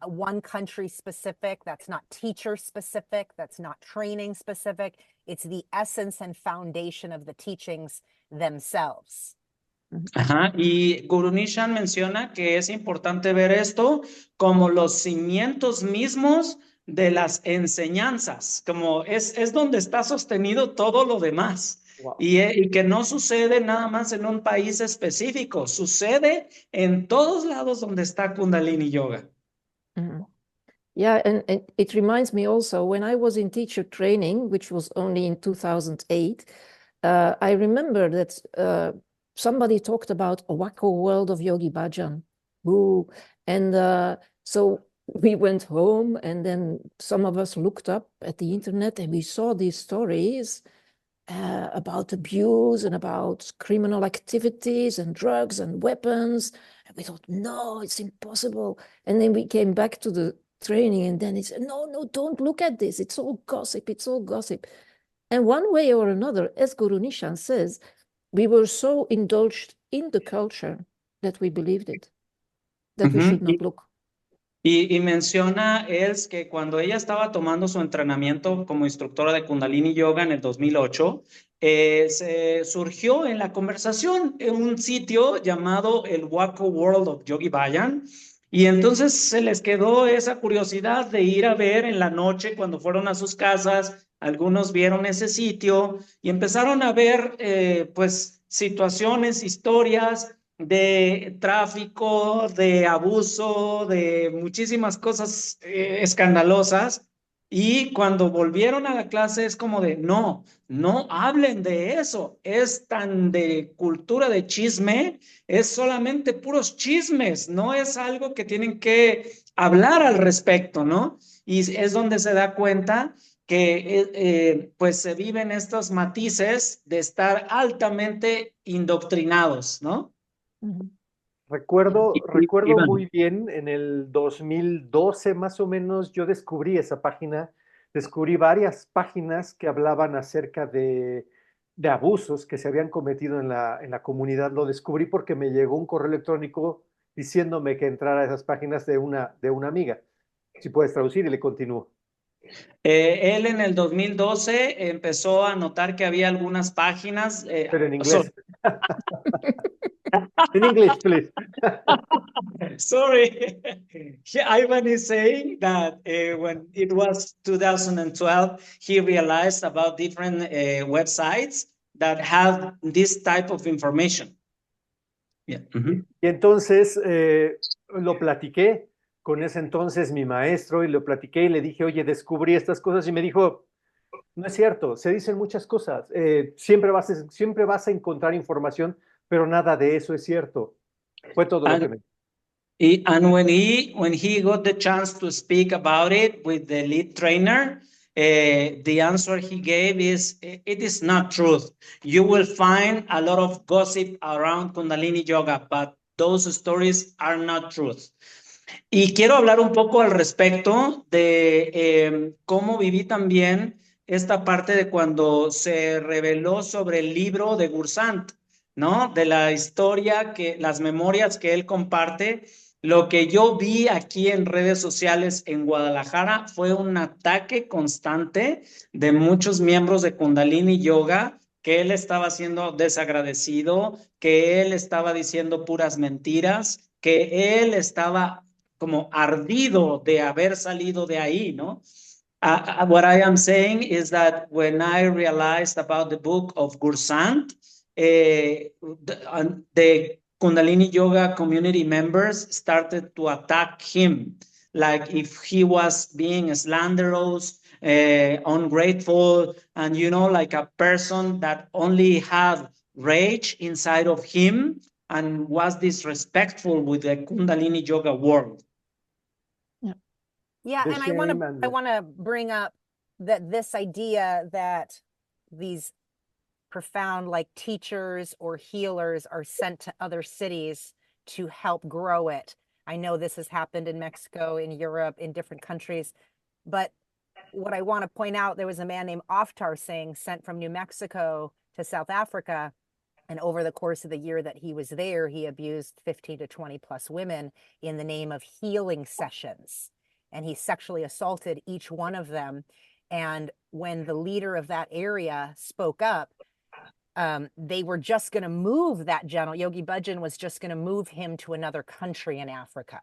Speaker 3: one country specific, that's not teacher specific, that's not training specific. It's the essence and foundation of the teachings themselves.
Speaker 1: ajá, y Guru Nishan menciona que es importante ver esto como los cimientos mismos de las enseñanzas, como es donde está sostenido todo lo demás.
Speaker 2: Wow.
Speaker 1: Y que no sucede nada más en un país específico, sucede en todos lados donde está Kundalini Yoga.
Speaker 4: Yeah, and it reminds me also when I was in teacher training, which was only in 2008, I remember that somebody talked about a wacko world of Yogi Bhajan. Ooh. And so we went home, and then some of us looked up at the internet and we saw these stories about abuse and about criminal activities and drugs and weapons. And we thought, no, it's impossible. And then we came back to the training, and then it's, no, don't look at this. It's all gossip. It's all gossip. And one way or another, as Guru Nishan says, we were so indulged in the culture that we believed it, that we should not look.
Speaker 1: Y menciona Els que cuando ella estaba tomando su entrenamiento como instructora de Kundalini Yoga en el 2008, se surgió en la conversación en un sitio llamado el Wacko World of Yogi Bayan, y entonces se les quedó esa curiosidad de ir a ver en la noche cuando fueron a sus casas. Algunos vieron ese sitio y empezaron a ver pues situaciones, historias de tráfico, de abuso, de muchísimas cosas escandalosas. Y cuando volvieron a la clase es como de, no hablen de eso, es tan de cultura de chisme, es solamente puros chismes, no es algo que tienen que hablar al respecto, ¿no? Y es donde se da cuenta que pues se viven estos matices de estar altamente indoctrinados, ¿no?
Speaker 2: Recuerdo
Speaker 1: Iván.
Speaker 2: muy bien, en el 2012 más o menos, yo descubrí esa página, descubrí varias páginas que hablaban acerca de abusos que se habían cometido en la comunidad. Lo descubrí porque me llegó un correo electrónico diciéndome que entrara a esas páginas de una amiga. Si puedes traducir y le continúo.
Speaker 1: Él en el 2012 empezó a notar que había algunas páginas.
Speaker 2: Pero en inglés. In English, please.
Speaker 1: Sorry. Ivan is saying that when it was 2012, he realized about different websites that have this type of information. Yeah.
Speaker 2: Y entonces lo platiqué con ese entonces mi maestro y lo platiqué y le dije, oye, descubrí estas cosas, y me dijo, no es cierto, se dicen muchas cosas, siempre vas a encontrar información, pero nada de eso es cierto. Fue todo lo que me dijo.
Speaker 1: And when he got the chance to speak about it with the lead trainer, the answer he gave is, it is not truth. You will find a lot of gossip around Kundalini Yoga, but those stories are not truth. Y quiero hablar un poco al respecto de cómo viví también esta parte de cuando se reveló sobre el libro de Gursant, ¿no? De la historia, las memorias que él comparte. Lo que yo vi aquí en redes sociales en Guadalajara fue un ataque constante de muchos miembros de Kundalini Yoga que él estaba siendo desagradecido, que él estaba diciendo puras mentiras, que él estaba como ardido de haber salido de ahí, ¿no? What I am saying is that when I realized about the book of Gursant, the Kundalini Yoga community members started to attack him, like if he was being slanderous, ungrateful, and like a person that only had rage inside of him and was disrespectful with the Kundalini Yoga world.
Speaker 3: Yeah,
Speaker 2: The
Speaker 3: and
Speaker 2: shame
Speaker 3: I want to bring up that this idea that these profound like teachers or healers are sent to other cities to help grow it. I know this has happened in Mexico, in Europe, in different countries, but what I want to point out, there was a man named Oftar Singh sent from New Mexico to South Africa. And over the course of the year that he was there, he abused 15 to 20 plus women in the name of healing sessions. And he sexually assaulted each one of them. And when the leader of that area spoke up, they were just going to move that general. Yogi Bhajan was just going to move him to another country in Africa.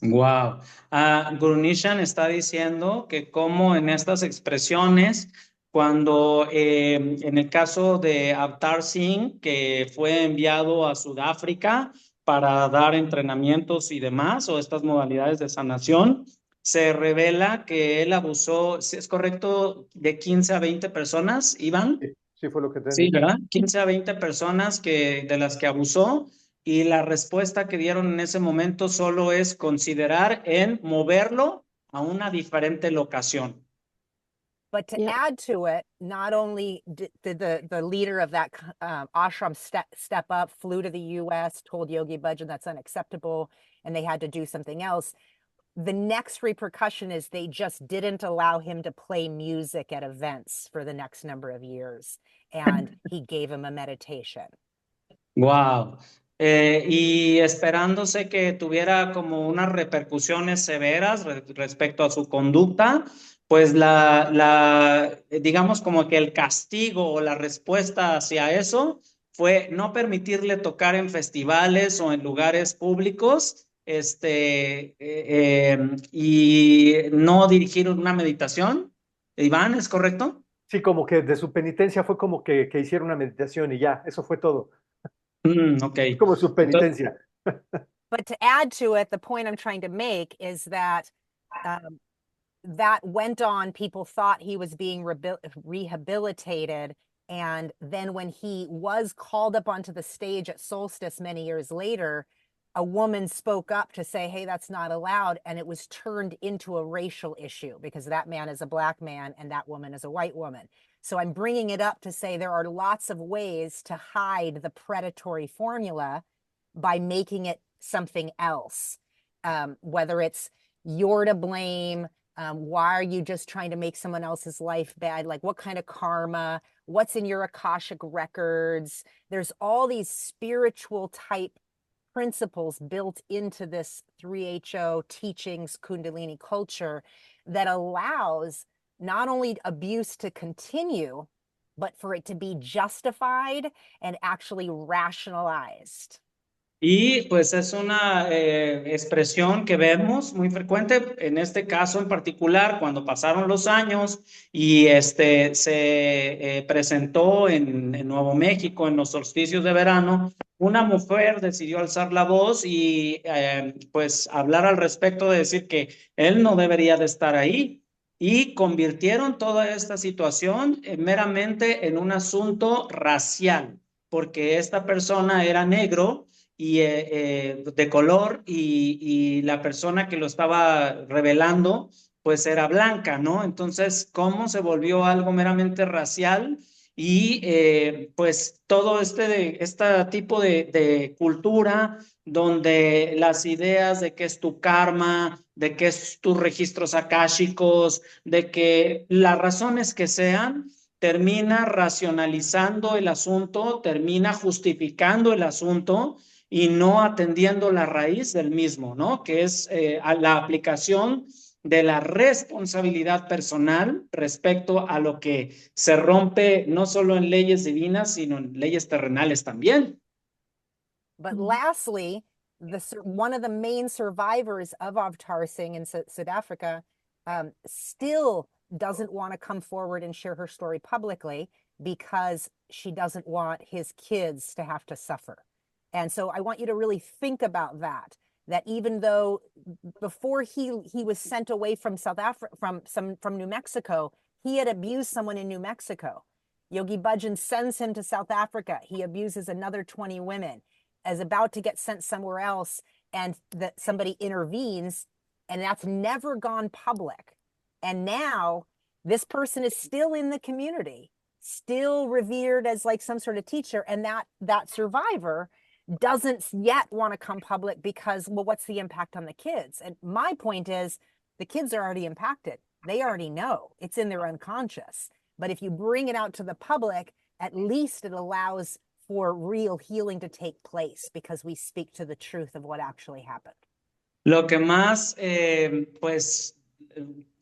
Speaker 1: Wow. Guru Nishan está diciendo que como en estas expresiones, cuando en el caso de Avtar Singh, que fue enviado a Sudáfrica para dar entrenamientos y demás, o estas modalidades de sanación, se revela que él abusó, ¿sí es correcto?, de 15 a 20 personas, Iván.
Speaker 2: Sí, fue lo que te
Speaker 1: Sí,
Speaker 2: dije.
Speaker 1: ¿verdad? 15 a 20 personas de las que abusó, y la respuesta que dieron en ese momento solo es considerar en moverlo a una diferente locación.
Speaker 3: But to add to it, not only did the leader of that ashram step up, flew to the U.S., told Yogi Bhajan that's unacceptable, and they had to do something else. The next repercussion is they just didn't allow him to play music at events for the next number of years, and he gave him a meditation.
Speaker 1: Wow. Y esperándose que tuviera como unas repercusiones severas respecto a su conducta, pues digamos como que el castigo o la respuesta hacia eso fue no permitirle tocar en festivales o en lugares públicos, y no dirigir una meditación. Iván, ¿es correcto?
Speaker 2: Sí, como que de su penitencia fue como que hiciera una meditación y ya, eso fue todo.
Speaker 1: Ok.
Speaker 2: Como su penitencia.
Speaker 3: But to add to it, the point I'm trying to make is that that went on. People thought he was being rehabilitated. And then when he was called up onto the stage at Solstice many years later, a woman spoke up to say, hey, that's not allowed. And it was turned into a racial issue because that man is a Black man and that woman is a white woman. So I'm bringing it up to say there are lots of ways to hide the predatory formula by making it something else, whether it's you're to blame. Why are you just trying to make someone else's life bad? Like what kind of karma? What's in your Akashic records? There's all these spiritual type principles built into this 3HO teachings, Kundalini culture that allows not only abuse to continue, but for it to be justified and actually rationalized.
Speaker 1: Y pues es una expresión que vemos muy frecuente, en este caso en particular, cuando pasaron los años y se presentó en Nuevo México, en los solsticios de verano, una mujer decidió alzar la voz y pues hablar al respecto, de decir que él no debería de estar ahí, y convirtieron toda esta situación meramente en un asunto racial, porque esta persona era negro y de color, y la persona que lo estaba revelando pues era blanca, ¿no? Entonces, ¿cómo se volvió algo meramente racial? Y pues todo este tipo de cultura donde las ideas de qué es tu karma, de qué es tus registros akáshicos, de que las razones que sean, termina racionalizando el asunto, termina justificando el asunto y no atendiendo la raíz del mismo, ¿no? Que es la aplicación de la responsabilidad personal respecto a lo que se rompe no solo en leyes divinas, sino en leyes terrenales también.
Speaker 3: But lastly, one of the main survivors of Avtar Singh in South Africa still doesn't want to come forward and share her story publicly because she doesn't want his kids to have to suffer. And so I want you to really think about that even though before he was sent away from South Africa, from New Mexico, he had abused someone in New Mexico. Yogi Bhajan sends him to South Africa. He abuses another 20 women, is about to get sent somewhere else, and that somebody intervenes, and that's never gone public. And now this person is still in the community, still revered as like some sort of teacher, and that survivor doesn't yet want to come public because, well, what's the impact on the kids? And my point is, the kids are already impacted. They already know. It's in their unconscious. But if you bring it out to the public, at least it allows for real healing to take place because we speak to the truth of what actually happened.
Speaker 1: Lo que más, pues,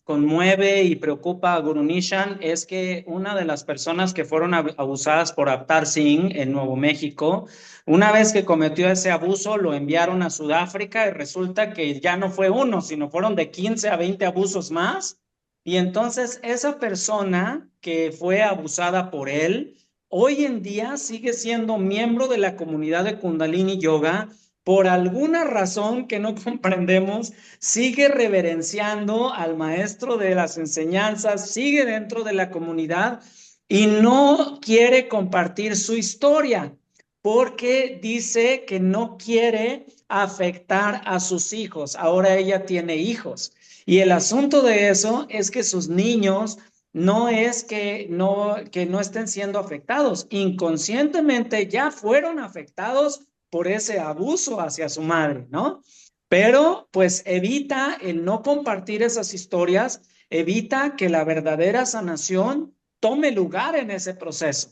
Speaker 1: conmueve y preocupa a Guru Nishan es que una de las personas que fueron abusadas por Avtar Singh en Nuevo México, una vez que cometió ese abuso, lo enviaron a Sudáfrica y resulta que ya no fue uno, sino fueron de 15 a 20 abusos más. Y entonces esa persona que fue abusada por él, hoy en día sigue siendo miembro de la comunidad de Kundalini Yoga. Por alguna razón que no comprendemos, sigue reverenciando al maestro de las enseñanzas, sigue dentro de la comunidad y no quiere compartir su historia porque dice que no quiere afectar a sus hijos. Ahora ella tiene hijos y el asunto de eso es que sus niños no es que no estén siendo afectados, inconscientemente ya fueron afectados por ese abuso hacia su madre, ¿no? Pero pues evita el no compartir esas historias, evita que la verdadera sanación tome lugar en ese proceso.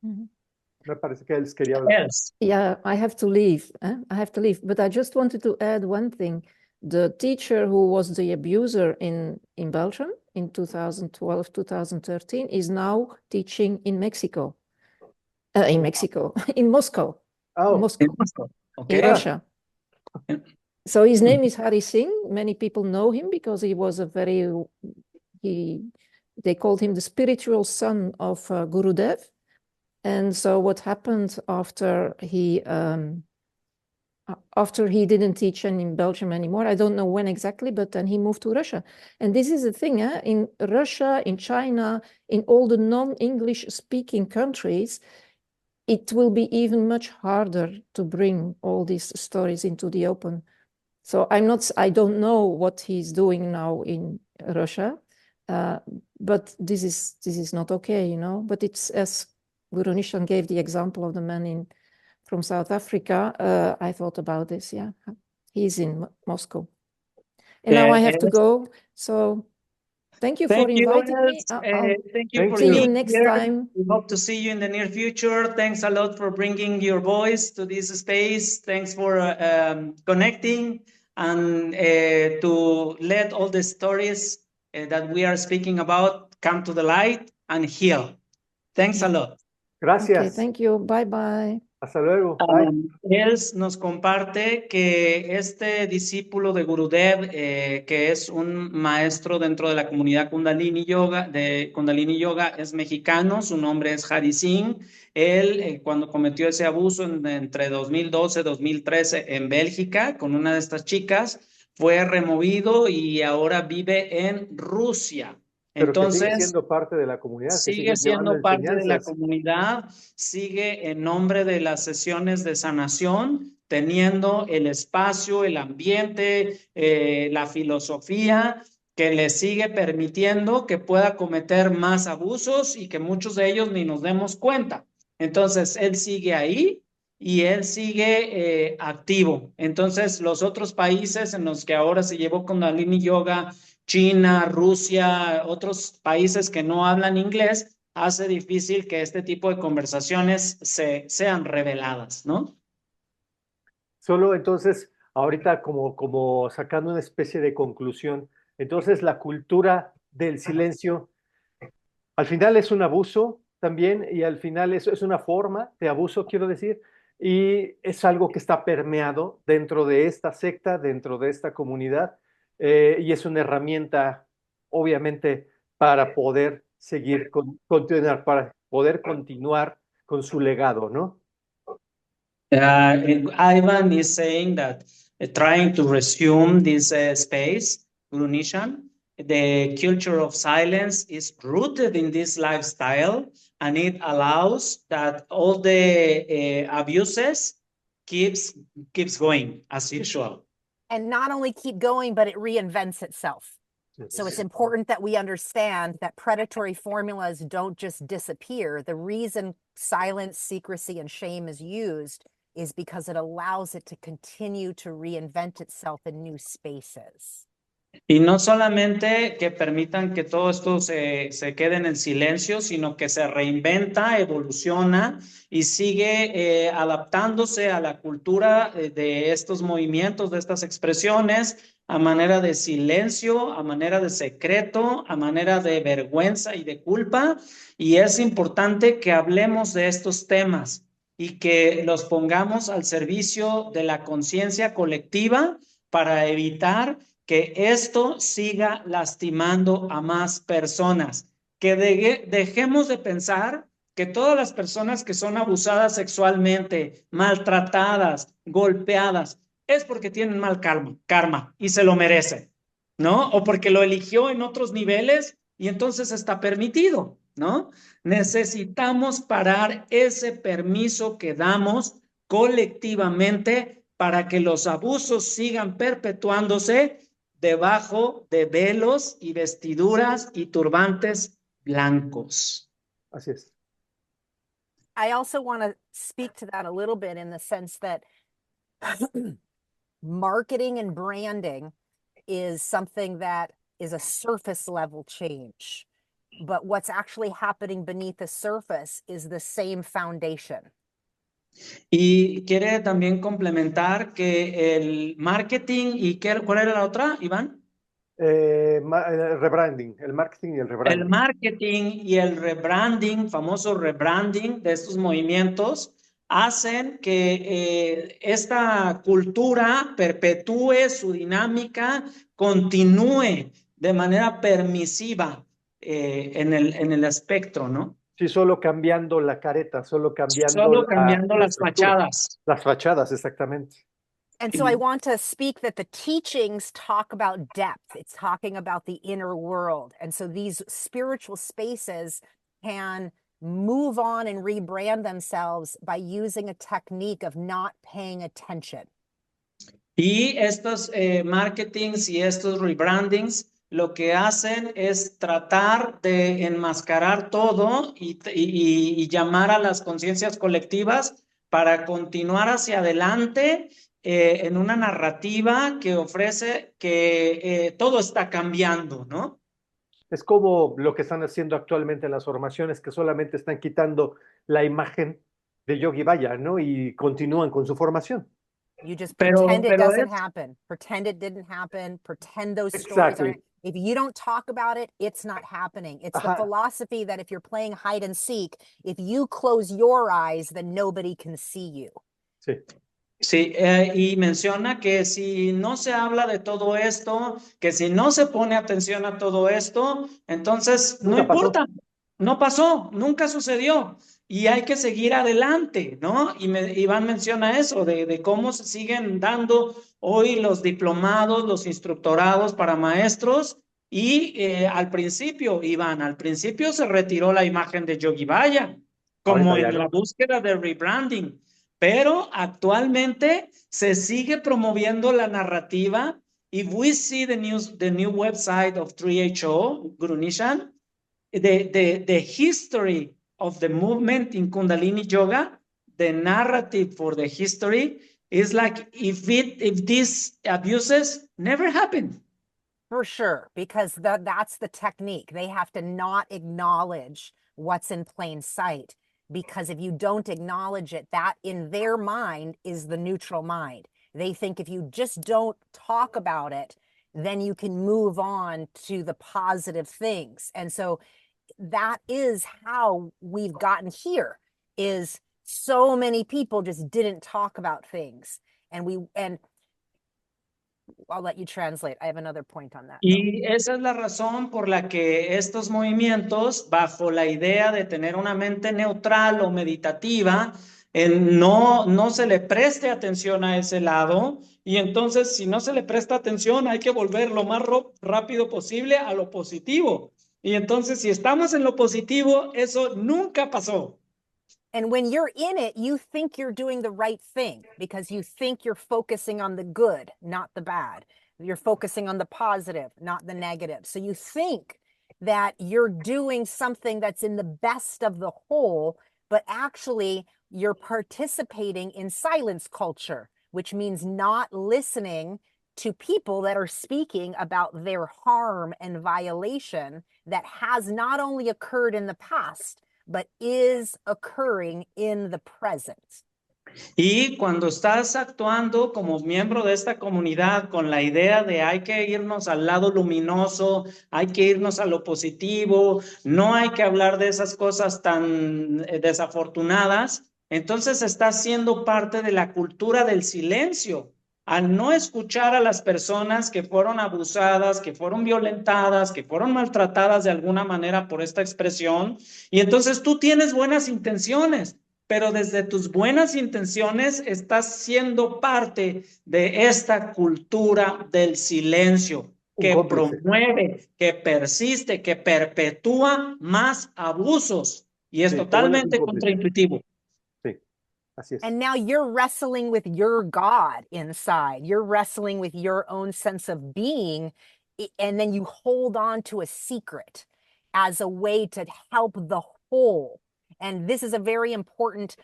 Speaker 2: Me parece que él quería hablar.
Speaker 1: Yes.
Speaker 4: Yeah, I have to leave. I have to leave. But I just wanted to add one thing. The teacher who was the abuser in Belgium in 2012, 2013 is now teaching in Mexico. In Moscow.
Speaker 2: Oh,
Speaker 4: Moscow,
Speaker 1: Okay.
Speaker 4: in Russia. So his name is Hari Singh. Many people know him because he was they called him the spiritual son of Gurudev. And so what happened after he didn't teach in Belgium anymore, I don't know when exactly, but then he moved to Russia. And this is the thing, in Russia, in China, in all the non-English speaking countries, it will be even much harder to bring all these stories into the open. So I don't know what he's doing now in Russia, but this is not okay, you know. But it's, as Guru Nishan gave the example of the man from South Africa, I thought about this, yeah. He's in Moscow. And now I have to go, so thank you for inviting me.
Speaker 1: Thank you for
Speaker 4: see you
Speaker 1: being
Speaker 4: next
Speaker 1: here.
Speaker 4: time.
Speaker 1: We hope to see you in the near future. Thanks a lot for bringing your voice to this space. Thanks for connecting and to let all the stories that we are speaking about come to the light and heal. Thanks a lot.
Speaker 2: gracias.
Speaker 4: Okay, thank you. Bye-bye.
Speaker 2: Hasta luego. Bye.
Speaker 1: Él nos comparte que este discípulo de Gurudev, que es un maestro dentro de la comunidad Kundalini Yoga, es mexicano, su nombre es Hari Singh. Él, cuando cometió ese abuso entre 2012 y 2013 en Bélgica con una de estas chicas, fue removido y ahora vive en Rusia.
Speaker 2: Pero
Speaker 1: Entonces,
Speaker 2: que sigue siendo parte de la comunidad. que
Speaker 1: sigue siendo
Speaker 2: llevando
Speaker 1: parte de la
Speaker 2: enseñanzas.
Speaker 1: comunidad, sigue en nombre de las sesiones de sanación, teniendo el espacio, el ambiente, la filosofía que le sigue permitiendo que pueda cometer más abusos y que muchos de ellos ni nos demos cuenta. Entonces, él sigue ahí y él sigue activo. Entonces, los otros países en los que ahora se llevó Kundalini Yoga, China, Rusia, otros países que no hablan inglés, hace difícil que este tipo de conversaciones sean reveladas, ¿no?
Speaker 2: Solo entonces, ahorita como sacando una especie de conclusión. Entonces, la cultura del silencio al final es un abuso también y al final es una forma de abuso, quiero decir, y es algo que está permeado dentro de esta secta, dentro de esta comunidad, y es una herramienta, obviamente, para poder seguir, continuar, para poder continuar con su legado, ¿no?
Speaker 1: Ivan is saying that trying to resume this space, Gurunishan, the culture of silence is rooted in this lifestyle, and it allows that all the abuses keeps going as usual.
Speaker 3: And not only keep going, but it reinvents itself. So it's important that we understand that predatory formulas don't just disappear. The reason silence, secrecy, and shame is used is because it allows it to continue to reinvent itself in new spaces.
Speaker 1: Y no solamente que permitan que todo esto se quede en el silencio, sino que se reinventa, evoluciona y sigue adaptándose a la cultura de estos movimientos, de estas expresiones, a manera de silencio, a manera de secreto, a manera de vergüenza y de culpa. Y es importante que hablemos de estos temas y que los pongamos al servicio de la conciencia colectiva para evitar que esto siga lastimando a más personas, que dejemos de pensar que todas las personas que son abusadas sexualmente, maltratadas, golpeadas, es porque tienen mal karma y se lo merecen, ¿no? O porque lo eligió en otros niveles y entonces está permitido, ¿no? Necesitamos parar ese permiso que damos colectivamente para que los abusos sigan perpetuándose debajo de velos y vestiduras y turbantes blancos.
Speaker 2: Así es.
Speaker 3: I also want to speak to that a little bit in the sense that marketing and branding is something that is a surface level change. But what's actually happening beneath the surface is the same foundation.
Speaker 1: Y quiere también complementar que el marketing y ¿cuál era la otra, Iván?
Speaker 2: El rebranding, el marketing y el rebranding.
Speaker 1: El marketing y el rebranding, famoso rebranding de estos movimientos, hacen que esta cultura perpetúe su dinámica, continúe de manera permisiva en el espectro, ¿no?
Speaker 2: Sí, solo cambiando la careta, solo cambiando
Speaker 1: las fachadas.
Speaker 2: Las fachadas, exactamente.
Speaker 3: And so I want to speak that the teachings talk about depth. It's talking about the inner world. And so these spiritual spaces can move on and rebrand themselves by using a technique of not paying attention.
Speaker 1: Y estos marketings y estos rebrandings lo que hacen es tratar de enmascarar todo y llamar a las conciencias colectivas para continuar hacia adelante en una narrativa que ofrece que todo está cambiando, ¿no?
Speaker 2: Es como lo que están haciendo actualmente en las formaciones, que solamente están quitando la imagen de Yogi Baya, ¿no? Y continúan con su formación.
Speaker 3: You just pretend it doesn't happen. Pretend it didn't happen. Pretend those stories aren't. If you don't talk about it, it's not happening. It's the philosophy that if you're playing hide and seek, if you close your eyes, then nobody can see you.
Speaker 2: Sí.
Speaker 1: Sí, y menciona que si no se habla de todo esto, que si no se pone atención a todo esto, entonces no importa, no pasó, nunca sucedió y hay que seguir adelante, ¿no? Y Iván menciona eso, de cómo se siguen dando hoy los diplomados, los instructorados para maestros y al principio, Iván, al principio se retiró la imagen de Yogi Baya, como en la búsqueda de rebranding. Pero actualmente se sigue promoviendo la narrativa. If we see the new website of 3HO, Gurunishan, the history of the movement in Kundalini Yoga, the narrative for the history is like if these abuses never happened.
Speaker 3: For sure, because that's the technique. They have to not acknowledge what's in plain sight. Because if you don't acknowledge it, that in their mind is the neutral mind. They think if you just don't talk about it, then you can move on to the positive things. And so that is how we've gotten here, is so many people just didn't talk about things. And I'll let you translate. I have another point on that.
Speaker 1: Y esa es la razón por la que estos movimientos, bajo la idea de tener una mente neutral o meditativa, no se le preste atención a ese lado. Y entonces, si no se le presta atención, hay que volver lo más rápido posible a lo positivo. Y entonces, si estamos en lo positivo, eso nunca pasó.
Speaker 3: And when you're in it, you think you're doing the right thing because you think you're focusing on the good, not the bad. You're focusing on the positive, not the negative. So you think that you're doing something that's in the best of the whole, but actually you're participating in silence culture, which means not listening to people that are speaking about their harm and violation that has not only occurred in the past, but is occurring in the present.
Speaker 1: Y cuando estás actuando como miembro de esta comunidad con la idea de hay que irnos al lado luminoso, hay que irnos a lo positivo, no hay que hablar de esas cosas tan desafortunadas, entonces estás siendo parte de la cultura del silencio. Al no escuchar a las personas que fueron abusadas, que fueron violentadas, que fueron maltratadas de alguna manera por esta expresión, y entonces tú tienes buenas intenciones, pero desde tus buenas intenciones estás siendo parte de esta cultura del silencio que promueve, que persiste, que perpetúa más abusos, y es totalmente contraintuitivo.
Speaker 3: And now you're wrestling with your God inside. You're wrestling with your own sense of being. And then you hold on to a secret as a way to help the whole. And this is a very important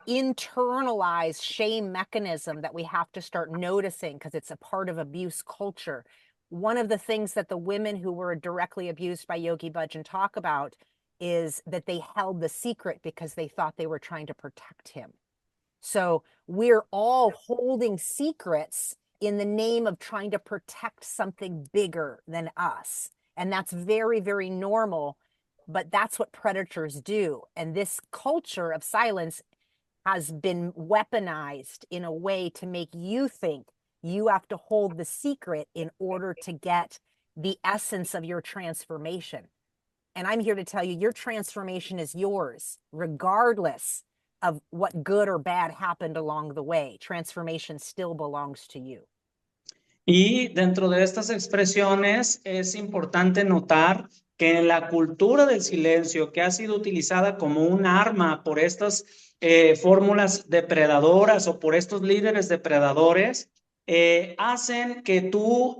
Speaker 3: internalized shame mechanism that we have to start noticing because it's a part of abuse culture. One of the things that the women who were directly abused by Yogi Bhajan talk about is that they held the secret because they thought they were trying to protect him. So we're all holding secrets in the name of trying to protect something bigger than us. And that's very, very normal, but that's what predators do. And this culture of silence has been weaponized in a way to make you think you have to hold the secret in order to get the essence of your transformation. And I'm here to tell you, your transformation is yours, regardless of what good or bad happened along the way. Transformation still belongs to you.
Speaker 1: Y dentro de estas expresiones es importante notar que en la cultura del silencio, que ha sido utilizada como un arma por estas fórmulas depredadoras o por estos líderes depredadores, hacen que tú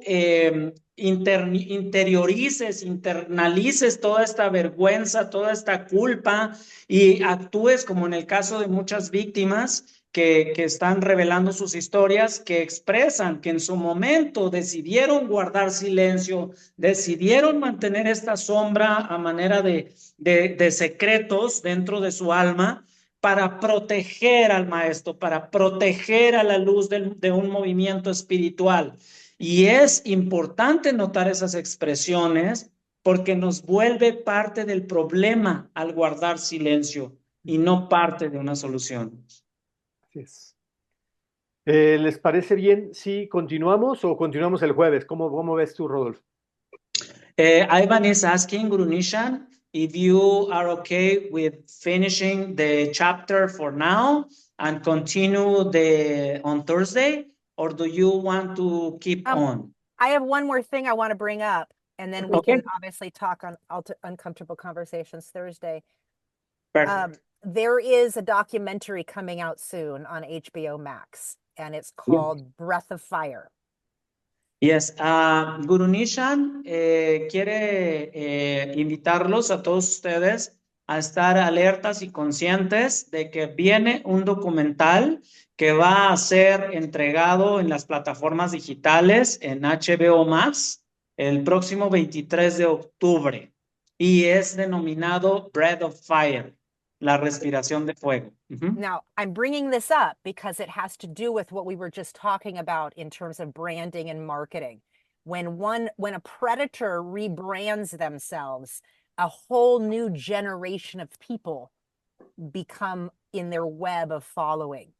Speaker 1: interiorices, internalices toda esta vergüenza, toda esta culpa y actúes como en el caso de muchas víctimas que están revelando sus historias, que expresan que en su momento decidieron guardar silencio, decidieron mantener esta sombra a manera de secretos dentro de su alma, para proteger al maestro, para proteger a la luz de un movimiento espiritual. Y es importante notar esas expresiones porque nos vuelve parte del problema al guardar silencio y no parte de una solución.
Speaker 2: Así es. ¿Les parece bien si continuamos o continuamos el jueves? ¿Cómo ves tú, Rodolfo?
Speaker 1: Ivan is asking Guru Nishan if you are okay with finishing the chapter for now and continue on Thursday, or do you want to keep on?
Speaker 3: I have one more thing I want to bring up, and then we can obviously talk on Uncomfortable Conversations Thursday.
Speaker 1: Perfect.
Speaker 3: There is a documentary coming out soon on HBO Max, and it's called Breath of Fire.
Speaker 1: Yes, Guru Nishan quiere invitarlos a todos ustedes a estar alertas y conscientes de que viene un documental que va a ser entregado en las plataformas digitales en HBO Max el próximo 23 de octubre y es denominado Breath of Fire. la respiración de fuego. Ujú.
Speaker 3: Now, I'm bringing this up because it has to do with what we were just talking about in terms of branding and marketing. When a predator rebrands themselves, a whole new generation of people become in their web of following.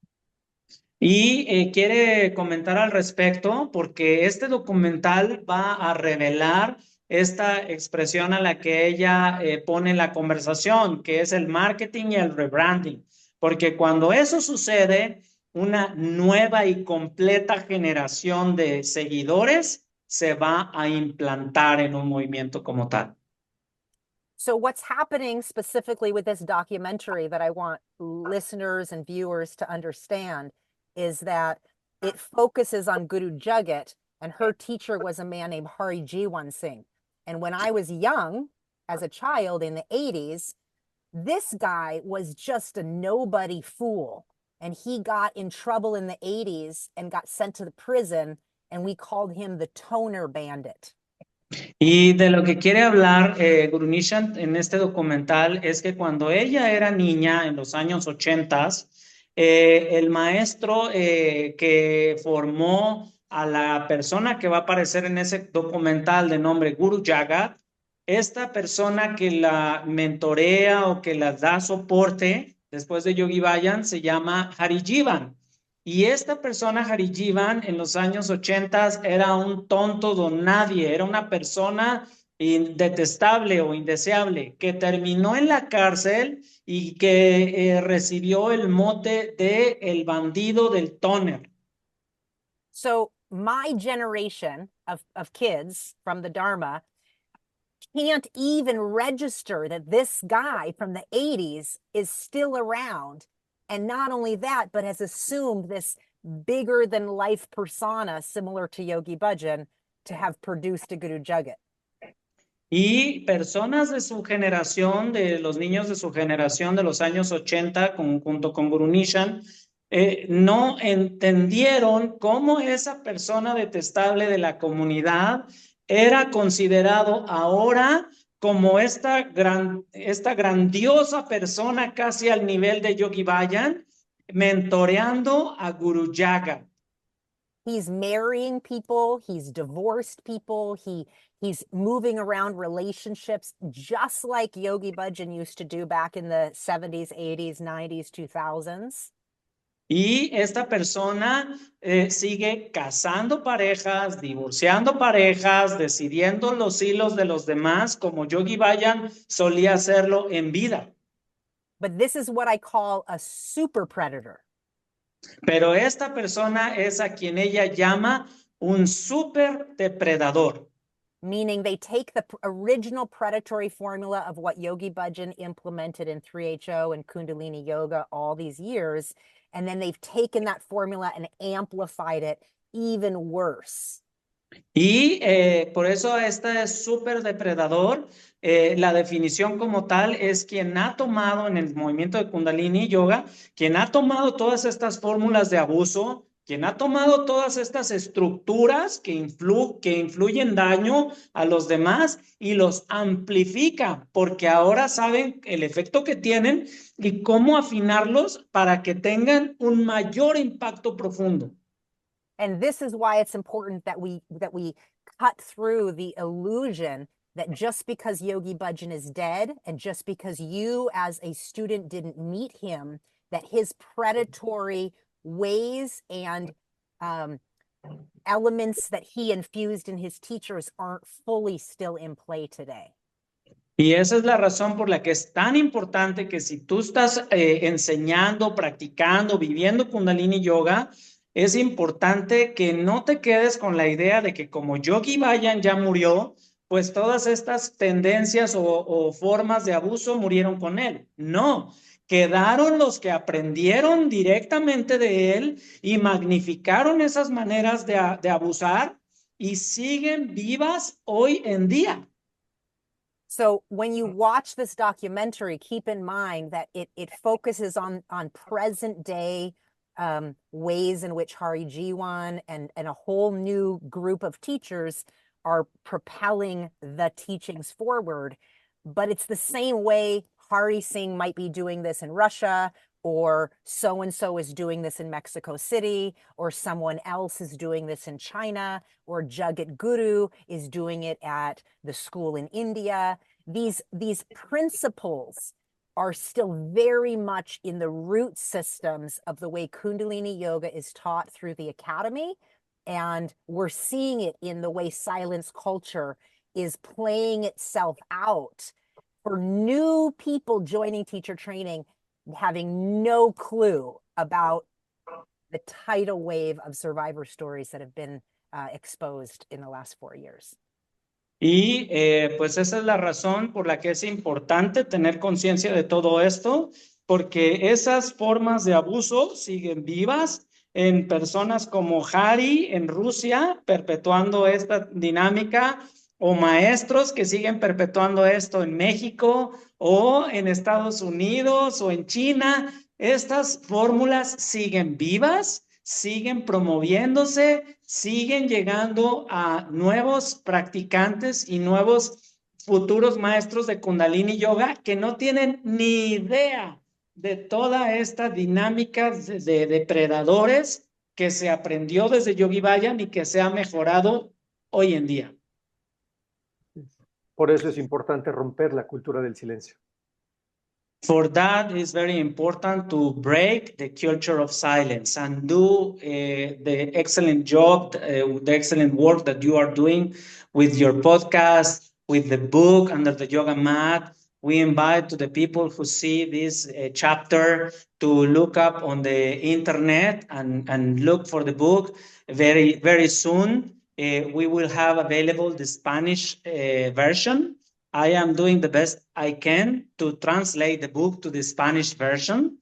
Speaker 1: Y quiere comentar al respecto porque este documental va a revelar esta expresión a la que ella pone la conversación, que es el marketing y el rebranding. Porque cuando eso sucede, una nueva y completa generación de seguidores se va a implantar en un movimiento como tal.
Speaker 3: So what's happening specifically with this documentary that I want listeners and viewers to understand is that it focuses on Guru Jagat, and her teacher was a man named Hari Jiwan Singh. And when I was young, as a child in the 80s, this guy was just a nobody fool. And he got in trouble in the 80s and got sent to the prison, and we called him the Toner Bandit.
Speaker 1: Y de lo que quiere hablar Guru Nishan en este documental es que cuando ella era niña, en los años 80, el maestro que formó a la persona que va a aparecer en ese documental de nombre Guru Jagat, esta persona que la mentorea o que la da soporte después de Yogi Bayan se llama Hari Jivan. Y esta persona, Hari Jivan, en los años 80 era un tonto don nadie, era una persona detestable o indeseable que terminó en la cárcel y que recibió el mote de el bandido del tóner.
Speaker 3: So my generation of kids from the Dharma can't even register that this guy from the 80s is still around. And not only that, but has assumed this bigger than life persona similar to Yogi Bhajan to have produced a Guru Jagat.
Speaker 1: Y personas de su generación, de los niños de su generación de los años 80, junto con Guru Nishan, no entendieron cómo esa persona detestable de la comunidad era considerado ahora como esta grandiosa persona casi al nivel de Yogi Bayan, mentoreando a Guru Jagat.
Speaker 3: He's marrying people, he's divorced people, he's moving around relationships just like Yogi Bhajan used to do back in the 70s, 80s, 90s, 2000s.
Speaker 1: Y esta persona sigue casando parejas, divorciando parejas, decidiendo los hilos de los demás, como Yogi Bayan solía hacerlo en vida.
Speaker 3: But this is what I call a super predator.
Speaker 1: Pero esta persona es a quien ella llama un super depredador.
Speaker 3: Meaning they take the original predatory formula of what Yogi Bhajan implemented in 3HO and Kundalini Yoga all these years, and then they've taken that formula and amplified it even worse.
Speaker 1: Y por eso este es súper depredador. La definición como tal es quien ha tomado en el movimiento de Kundalini Yoga, quien ha tomado todas estas fórmulas de abuso, quien ha tomado todas estas estructuras que influyen daño a los demás y los amplifica, porque ahora saben el efecto que tienen y cómo afinarlos para que tengan un mayor impacto profundo.
Speaker 3: And this is why it's important that we cut through the illusion that just because Yogi Bhajan is dead and just because you as a student didn't meet him, that his predatory ways and elements that he infused in his teachers aren't fully still in play today.
Speaker 1: Y esa es la razón por la que es tan importante que si tú estás enseñando, practicando, viviendo Kundalini Yoga, es importante que no te quedes con la idea de que como Yogi Bayan ya murió, pues todas estas tendencias o formas de abuso murieron con él. No, quedaron los que aprendieron directamente de él y magnificaron esas maneras de abusar y siguen vivas hoy en día.
Speaker 3: So when you watch this documentary, keep in mind that it focuses on present day ways in which Hari Jiwan and a whole new group of teachers are propelling the teachings forward. But it's the same way Hari Singh might be doing this in Russia, or so-and-so is doing this in Mexico City, or someone else is doing this in China, or Jagat Guru is doing it at the school in India. These principles are still very much in the root systems of the way Kundalini Yoga is taught through the academy. And we're seeing it in the way silence culture is playing itself out for new people joining teacher training, having no clue about the tidal wave of survivor stories that have been exposed in the last 4 years.
Speaker 1: Y pues esa es la razón por la que es importante tener conciencia de todo esto, porque esas formas de abuso siguen vivas en personas como Hari en Rusia, perpetuando esta dinámica, o maestros que siguen perpetuando esto en México o en Estados Unidos o en China. Estas fórmulas siguen vivas, siguen promoviéndose, siguen llegando a nuevos practicantes y nuevos futuros maestros de Kundalini Yoga que no tienen ni idea de toda esta dinámica de depredadores que se aprendió desde Yogi Bhajan y que se ha mejorado hoy en día.
Speaker 2: Por eso es importante romper la cultura del silencio.
Speaker 1: For that, it's very important to break the culture of silence and do the excellent job, the excellent work that you are doing with your podcast, with the book Under the Yoga Mat. We invite to the people who see this chapter to look up on the internet and look for the book. Very, very soon, we will have available the Spanish version. I am doing the best I can to translate the book to the Spanish version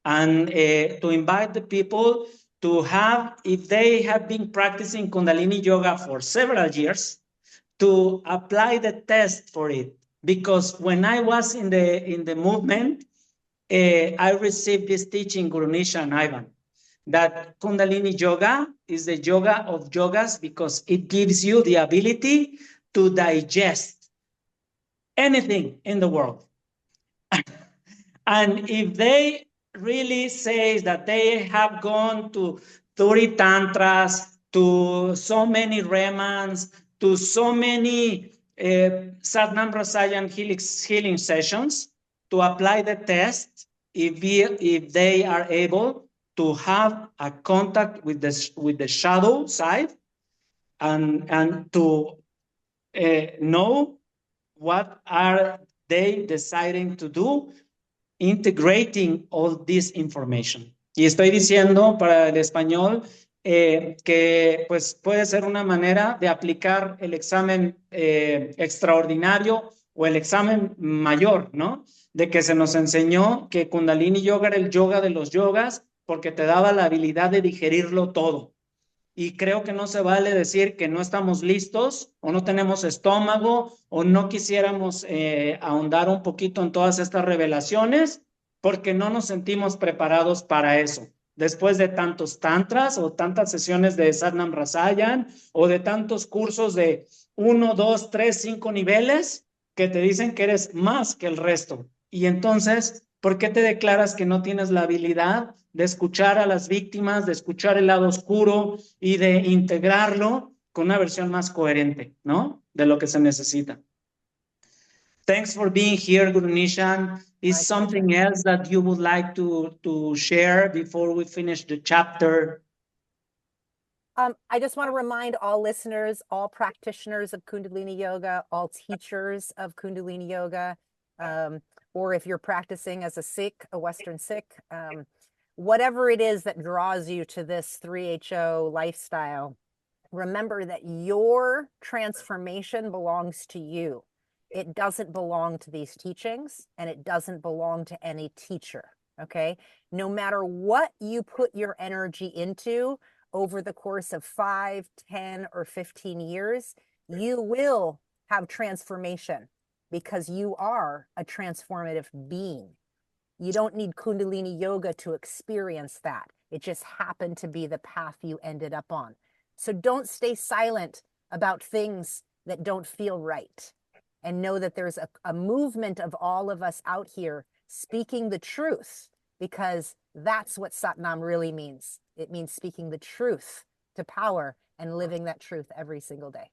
Speaker 1: and to invite the people to have, if they have been practicing Kundalini Yoga for several years, to apply the test for it. Because when I was in the movement, I received this teaching, Guru Nisha and Ivan, that Kundalini Yoga is the yoga of yogas because it gives you the ability to digest anything in the world. And if they really say that they have gone to 30 tantras, to so many remans, to so many Satnam Rasayan healing sessions, to apply the test, if they are able to have a contact with the shadow side and to know what are they deciding to do, integrating all this information. Y estoy diciendo para el español que pues puede ser una manera de aplicar el examen extraordinario o el examen mayor, ¿no? De que se nos enseñó que Kundalini Yoga era el yoga de los yogas porque te daba la habilidad de digerirlo todo. Y creo que no se vale decir que no estamos listos o no tenemos estómago o no quisiéramos ahondar un poquito en todas estas revelaciones porque no nos sentimos preparados para eso. Después de tantos tantras o tantas sesiones de Satnam Rasayan o de tantos cursos de 1, 2, 3, 5 niveles que te dicen que eres más que el resto. Y entonces, ¿por qué te declaras que no tienes la habilidad de escuchar a las víctimas, de escuchar el lado oscuro y de integrarlo con una versión más coherente, ¿no? De lo que se necesita. Thanks for being here, Guru Nishan. Is something else that you would like to share before we finish the chapter?
Speaker 3: I just want to remind all listeners, all practitioners of Kundalini Yoga, all teachers of Kundalini Yoga, or if you're practicing as a Sikh, a Western Sikh, whatever it is that draws you to this 3HO lifestyle, remember that your transformation belongs to you. It doesn't belong to these teachings, and it doesn't belong to any teacher, okay? No matter what you put your energy into over the course of 5, 10, or 15 years, you will have transformation because you are a transformative being. You don't need Kundalini Yoga to experience that. It just happened to be the path you ended up on. So don't stay silent about things that don't feel right. and know that there's a movement of all of us out here speaking the truth, because that's what Satnam really means. It means speaking the truth to power and living that truth every single day.